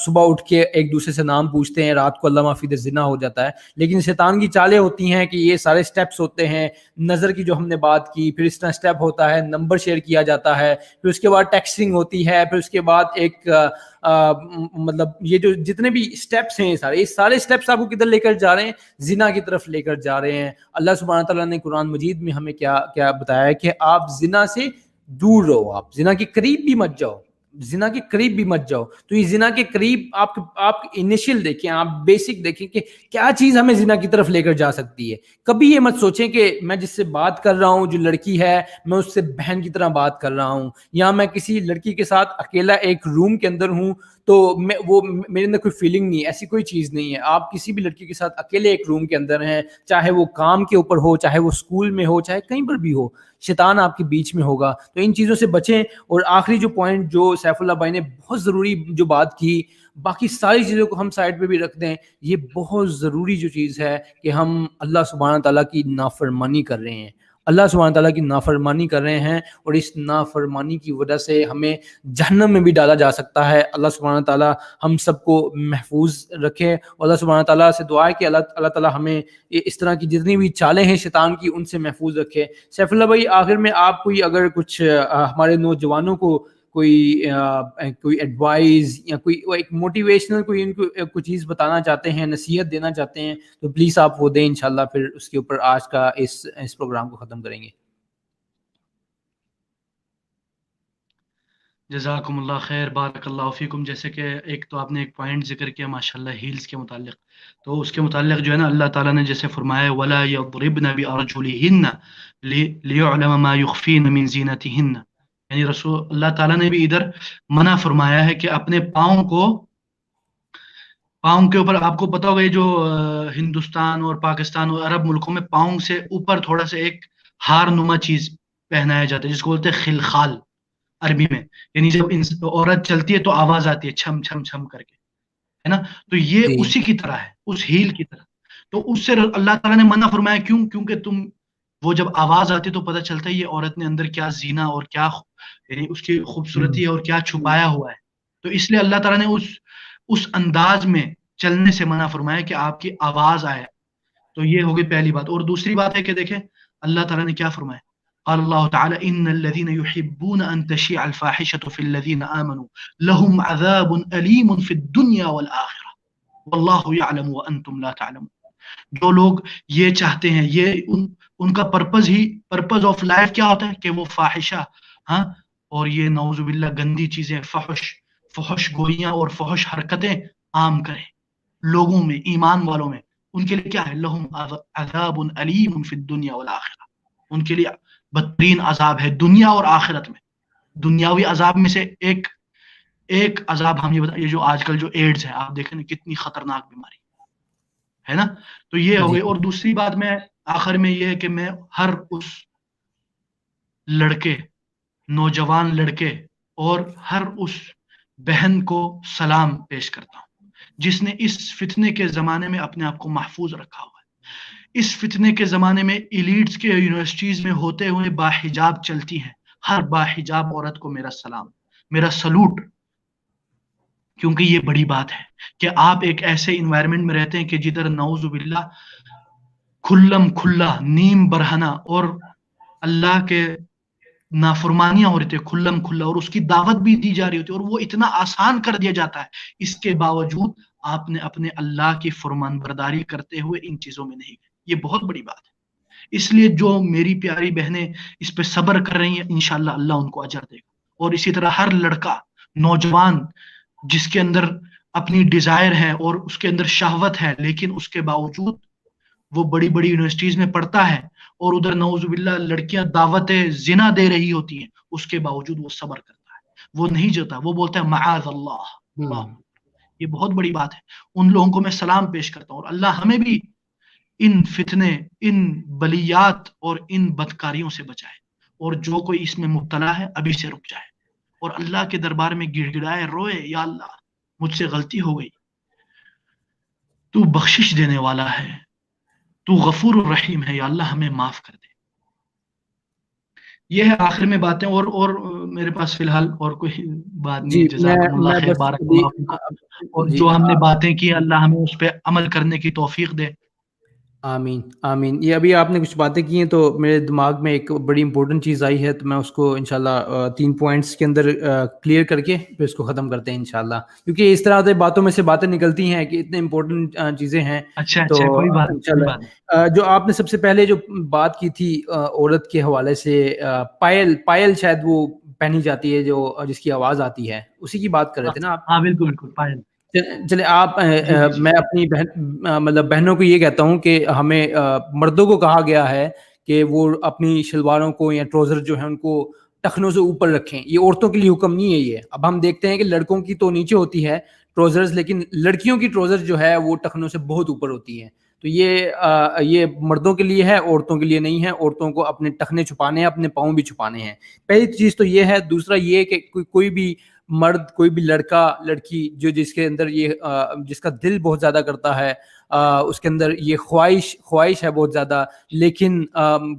Speaker 1: صبح اٹھ کے ایک دوسرے سے نام پوچھتے ہیں، رات کو اللہ معافی دے زنا ہو جاتا ہے. لیکن شیطان کی چالیں ہوتی ہیں کہ یہ سارے سٹیپس ہوتے ہیں، نظر کی جو ہم نے بات کی، پھر اس طرح سٹیپ ہوتا ہے، نمبر شیئر کیا جاتا ہے، پھر اس کے بعد ٹیکسٹنگ ہوتی ہے، پھر اس کے بعد ایک مطلب یہ جو جتنے بھی سٹیپس ہیں یہ سارے سٹیپس آپ کو کدھر لے کر جا رہے ہیں؟ زنا کی طرف لے کر جا رہے ہیں. اللہ سبحانہ تعالیٰ نے قرآن مجید میں ہمیں کیا بتایا ہے کہ آپ زنا سے دور رہو، آپ زنا کے قریب بھی مت جاؤ، زنا کے قریب بھی مت جاؤ. تو یہ زنا کے قریب آپ انیشیل دیکھیں، آپ بیسک دیکھیں کہ کیا چیز ہمیں زنا کی طرف لے کر جا سکتی ہے. کبھی یہ مت سوچیں کہ میں جس سے بات کر رہا ہوں جو لڑکی ہے میں اس سے بہن کی طرح بات کر رہا ہوں، یا میں کسی لڑکی کے ساتھ اکیلا ایک روم کے اندر ہوں تو وہ میرے اندر کوئی فیلنگ نہیں ہے. ایسی کوئی چیز نہیں ہے. آپ کسی بھی لڑکی کے ساتھ اکیلے ایک روم کے اندر ہیں، چاہے وہ کام کے اوپر ہو، چاہے وہ اسکول میں ہو، چاہے کہیں پر بھی ہو، شیطان آپ کے بیچ میں ہوگا. تو ان چیزوں سے بچیں. اور آخری جو پوائنٹ جو سیف اللہ بھائی نے بہت ضروری جو بات کی، باقی ساری چیزوں کو ہم سائڈ پہ بھی رکھ دیں، یہ بہت ضروری جو چیز ہے کہ ہم اللہ سبحانہ تعالیٰ کی نافرمانی کر رہے ہیں، اللہ سبحانہ تعالیٰ کی نافرمانی کر رہے ہیں، اور اس نافرمانی کی وجہ سے ہمیں جہنم میں بھی ڈالا جا سکتا ہے. اللہ سبحانہ تعالیٰ ہم سب کو محفوظ رکھے، اور اللہ سبحانہ تعالیٰ سے دعا ہے کہ اللہ تعالیٰ ہمیں اس طرح کی جتنی بھی چالیں ہیں شیطان کی ان سے محفوظ رکھے. سیف اللہ بھائی آخر میں آپ کوئی اگر کچھ ہمارے نوجوانوں کو کوئی ایڈوائز یا کوئی ایک موٹیویشنل کوئی ان کو کوئی چیز بتانا چاہتے ہیں، نصیحت دینا چاہتے ہیں، تو پلیز آپ وہ دیں انشاءاللہ. پھر اس کے اوپر آج کا اس پروگرام کو ختم کریں گے.
Speaker 2: جزاکم اللہ خیر، بارک اللہ فیکم. جیسے کہ ایک تو آپ نے ایک پوائنٹ ذکر کیا ماشاءاللہ ہیلز کے متعلق، تو اس کے متعلق جو ہے نا اللہ تعالیٰ نے جیسے فرمایا وَلَا يَضْرِبْنَ بِأَرْجُلِهِنَّ لِيُعْلَمَ مَا يُخْفِينَ مِنْ زِينَتِهِنَّ. یعنی رسول اللہ تعالیٰ نے بھی ادھر منع فرمایا ہے کہ اپنے پاؤں کے اوپر، آپ کو پتا ہوگا یہ جو ہندوستان اور پاکستان اور عرب ملکوں میں پاؤں سے اوپر تھوڑا سا ایک ہار نما چیز پہنایا جاتا ہے جس کو بولتے ہیں خلخال عربی میں. یعنی جب عورت چلتی ہے تو آواز آتی ہے چھم چھم چھم کر کے، ہے نا. تو یہ
Speaker 1: جی
Speaker 2: اسی کی طرح ہے، اس ہیل کی طرح. تو اس سے اللہ تعالیٰ نے منع فرمایا. کیونکہ وہ جب آواز آتی تو پتہ چلتا ہے یہ عورت نے اندر کیا زینہ اور کیا یعنی اس کی خوبصورتی ہے اور کیا چھپایا ہوا ہے. تو اس لیے اللہ تعالیٰ نے اس انداز میں چلنے سے منع فرمایا کہ آپ کی آواز آئے. تو یہ ہوگی پہلی بات. اور دوسری بات ہے کہ دیکھیں اللہ تعالیٰ نے کیا فرمایا. قال اللہ تعالی ان الذين يحبون ان تشيع الفاحشة في الذين آمنوا لهم عذاب أليم في الدنيا والآخرة والله يعلم وأنتم لا تعلمون. جو لوگ یہ چاہتے ہیں، یہ ان کا پرپز آف لائف کیا ہوتا ہے کہ وہ فاحشہ اور یہ نعوذ باللہ گندی چیزیں، فحش گوئیاں اور فحش حرکتیں عام کریں لوگوں میں، ایمان والوں میں. ان کے لیے کیا ہے؟ لهم عذاب علیم فی الدنیا والآخرہ. ان کے لیے بدترین عذاب ہے دنیا اور آخرت میں. دنیاوی عذاب میں سے ایک عذاب ہم یہ جو آج کل جو ایڈز ہے، آپ دیکھیں کتنی خطرناک بیماری ہے نا. تو یہ ہو گئی. اور دوسری بات میں آخر میں یہ ہے کہ میں ہر اس لڑکے، نوجوان لڑکے اور ہر اس بہن کو سلام پیش کرتا ہوں جس نے اس فتنے کے زمانے میں اپنے آپ کو محفوظ رکھا ہوا ہے. اس فتنے کے زمانے میں ایلیٹس کے یونیورسٹیز میں ہوتے ہوئے باحجاب چلتی ہیں. ہر باحجاب عورت کو میرا سلام، میرا سلوٹ. کیونکہ یہ بڑی بات ہے کہ آپ ایک ایسے انوائرمنٹ میں رہتے ہیں کہ جدھر نعوذ باللہ کھلا نیم برہنہ اور اللہ کے نافرمانیاں ہو رہی تھی کھلا، اور اس کی دعوت بھی دی جا رہی ہوتی ہے، اور وہ اتنا آسان کر دیا جاتا ہے. اس کے باوجود آپ نے اپنے اللہ کی فرمان برداری کرتے ہوئے ان چیزوں میں نہیں گئے. یہ بہت بڑی بات ہے. اس لیے جو میری پیاری بہنیں اس پہ صبر کر رہی ہیں انشاءاللہ اللہ ان کو اجر دے گا. اور اسی طرح ہر لڑکا، نوجوان جس کے اندر اپنی ڈیزائر ہے اور اس کے اندر شہوت ہے، لیکن اس کے باوجود وہ بڑی بڑی یونیورسٹیز میں پڑھتا ہے اور ادھر نعوذ باللہ لڑکیاں دعوت زنا دے رہی ہوتی ہیں، اس کے باوجود وہ صبر کرتا ہے، وہ نہیں جاتا، وہ بولتا ہے معاذ اللہ. یہ بہت بڑی بات ہے. ان لوگوں کو میں سلام پیش کرتا ہوں، اور اللہ ہمیں بھی ان فتنے، ان بلیات اور ان بدکاریوں سے بچائے. اور جو کوئی اس میں مبتلا ہے ابھی سے رک جائے اور اللہ کے دربار میں گڑ گڑائے، روئے، یا اللہ مجھ سے غلطی ہو گئی، تو بخشش دینے والا ہے، تو غفور الرحیم ہے، یا اللہ ہمیں معاف کر دے. یہ ہے آخر میں باتیں. اور میرے پاس فی الحال اور کوئی بات نہیں
Speaker 1: جی
Speaker 2: ہے. جزاکم اللہ
Speaker 1: میں
Speaker 2: خیر،
Speaker 1: بس
Speaker 2: بارک
Speaker 1: ابھی
Speaker 2: اللہ فیکم. اور
Speaker 1: جی
Speaker 2: جو ہم نے باتیں کی اللہ ہمیں اس پہ عمل کرنے کی توفیق دے.
Speaker 1: آمین آمین. یہ ابھی آپ نے کچھ باتیں کی ہیں تو میرے دماغ میں ایک بڑی امپورٹنٹ چیز آئی ہے، تو میں اس کو انشاءاللہ 3 پوائنٹس کے اندر کلیئر کر کے پھر اس کو ختم کرتے ہیں انشاءاللہ، کیونکہ اس طرح سے باتوں میں سے باتیں نکلتی ہیں کہ اتنے امپورٹنٹ چیزیں ہیں.
Speaker 2: اچھا
Speaker 1: تو
Speaker 2: اچھا، کوئی بات نہیں، کوئی بات نہیں.
Speaker 1: انشاءاللہ جو آپ نے سب سے پہلے جو بات کی تھی عورت کے حوالے سے، پائل شاید وہ پہنی جاتی ہے جو جس کی آواز آتی ہے، اسی کی بات کر رہے تھے نا آپ؟
Speaker 2: ہاں بالکل بالکل، پائل.
Speaker 1: چلے آپ
Speaker 2: جی جی جی.
Speaker 1: میں اپنی مطلب بہنوں کو یہ کہتا ہوں کہ ہمیں مردوں کو کہا گیا ہے کہ وہ اپنی شلواروں کو یا ٹروزر جو ہے ان کو ٹخنوں سے اوپر رکھیں. یہ عورتوں کے لیے حکم نہیں ہے یہ. اب ہم دیکھتے ہیں کہ لڑکوں کی تو نیچے ہوتی ہے ٹروزرز، لیکن لڑکیوں کی ٹروزر جو ہے وہ ٹخنوں سے بہت اوپر ہوتی ہے. تو یہ مردوں کے لیے ہے، عورتوں کے لیے نہیں ہے. عورتوں کو اپنے ٹخنے چھپانے ہیں، اپنے پاؤں بھی چھپانے ہیں. پہلی چیز تو یہ ہے. دوسرا یہ کہ کوئی بھی مرد، کوئی بھی لڑکا لڑکی جو جس کے اندر یہ جس کا دل بہت زیادہ کرتا ہے، اس کے اندر یہ خواہش ہے بہت زیادہ، لیکن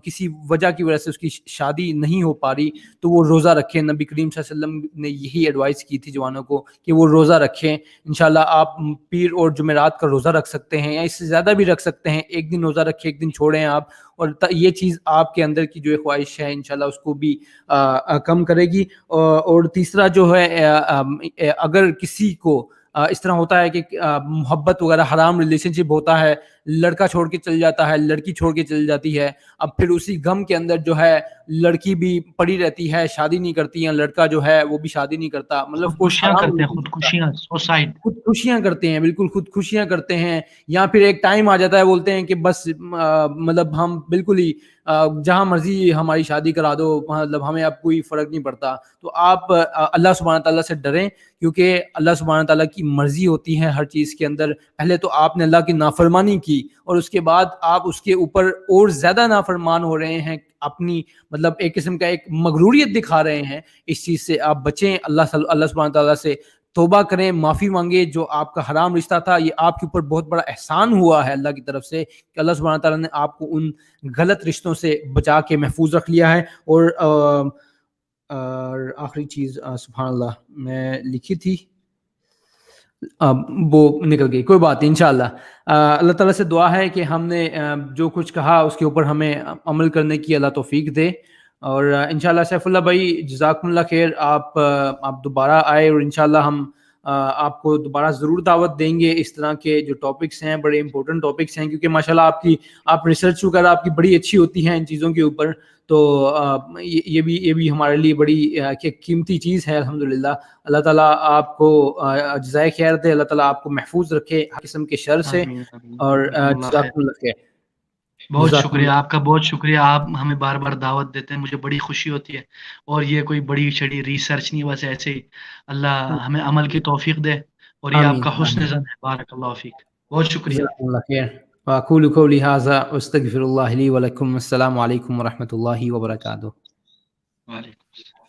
Speaker 1: کسی وجہ کی وجہ سے اس کی شادی نہیں ہو پا رہی، تو وہ روزہ رکھیں. نبی کریم صلی اللہ علیہ وسلم نے یہی ایڈوائس کی تھی جوانوں کو کہ وہ روزہ رکھیں. انشاءاللہ آپ پیر اور جمعرات کا روزہ رکھ سکتے ہیں، یا اس سے زیادہ بھی رکھ سکتے ہیں. ایک دن روزہ رکھیں، ایک دن چھوڑیں آپ، اور یہ چیز آپ کے اندر کی جو خواہش ہے انشاءاللہ اس کو بھی کم کرے گی. اور تیسرا جو ہے، اگر کسی کو اس طرح ہوتا ہے کہ محبت وغیرہ حرام ریلیشن شپ ہوتا ہے، لڑکا چھوڑ کے چل جاتا ہے، لڑکی چھوڑ کے چل جاتی ہے، اب پھر اسی غم کے اندر جو ہے لڑکی بھی پڑی رہتی ہے، شادی نہیں کرتی ہے، لڑکا جو ہے وہ بھی شادی نہیں کرتا، مطلب کوئی
Speaker 2: خودکشیاں
Speaker 1: حرام
Speaker 2: کرتے ہیں،
Speaker 1: ریلیشن شپ.
Speaker 2: خودکشیاں، سوسائڈ.
Speaker 1: خودکشیاں کرتے ہیں، بالکل خودکشیاں کرتے ہیں. یا پھر ایک ٹائم آ جاتا ہے، بولتے ہیں کہ بس مطلب ہم بالکل ہی جہاں مرضی ہماری شادی کرا دو، مطلب ہمیں اب کوئی فرق نہیں پڑتا. تو آپ اللہ سبحانہ تعالیٰ سے ڈریں، کیونکہ اللہ سبحانہ تعالیٰ کی مرضی ہوتی ہے ہر چیز کے اندر. پہلے تو آپ نے اللہ کی نافرمانی کی، اور اس کے بعد آپ اس کے اوپر اور زیادہ نافرمان ہو رہے ہیں، اپنی مطلب ایک قسم کا ایک مغروریت دکھا رہے ہیں. اس چیز سے آپ بچیں. اللہ سبحانہ تعالیٰ سے توبہ کریں، معافی مانگے. جو آپ کا حرام رشتہ تھا، یہ آپ کے اوپر بہت بڑا احسان ہوا ہے اللہ کی طرف سے کہ اللہ سبحانہ تعالیٰ نے آپ کو ان غلط رشتوں سے بچا کے محفوظ رکھ لیا ہے. اور آخری چیز سبحان اللہ میں لکھی تھی، وہ نکل گئی، کوئی بات نہیں. انشاءاللہ اللہ تعالیٰ سے دعا ہے کہ ہم نے جو کچھ کہا اس کے اوپر ہمیں عمل کرنے کی اللہ توفیق دے. اور انشاءاللہ سیف اللہ بھائی جزاکم اللہ خیر، آپ دوبارہ آئے، اور انشاءاللہ ہم آپ کو دوبارہ ضرور دعوت دیں گے. اس طرح کے جو ٹاپکس ہیں بڑے امپورٹنٹ ٹاپکس ہیں، کیونکہ ماشاءاللہ آپ ریسرچ وغیرہ آپ کی بڑی اچھی ہوتی ہیں ان چیزوں کے اوپر. تو یہ بھی ہمارے لیے بڑی قیمتی چیز ہے الحمدللہ. اللہ تعالیٰ آپ کو جزائے خیر دے، اللہ تعالیٰ آپ کو محفوظ رکھے ہر قسم کے شر سے.
Speaker 2: آمین آمین.
Speaker 1: اور
Speaker 2: جزاکم اللہ خیر.
Speaker 1: جزاکم اللہ خیر.
Speaker 2: بہت
Speaker 1: جزاکم
Speaker 2: شکریہ
Speaker 1: اللہ.
Speaker 2: آپ کا، بہت شکریہ. آپ ہمیں بار بار دعوت دیتے ہیں، مجھے بڑی خوشی ہوتی ہے. اور یہ کوئی بڑی چڑی ریسرچ نہیں، بس ایسے ہی اللہ ہمیں عمل کی توفیق دے. اور یہ آپ
Speaker 1: آمین
Speaker 2: کا حسن
Speaker 1: آمین.
Speaker 2: زن ہے. بارک اللہ فیک. بہت شکریہ.
Speaker 1: جزاکم اللہ خیر. وأقول قولي هذا واستغفر الله لي ولكم. السلام عليكم ورحمة الله وبركاته.
Speaker 2: وعلیکم السلام.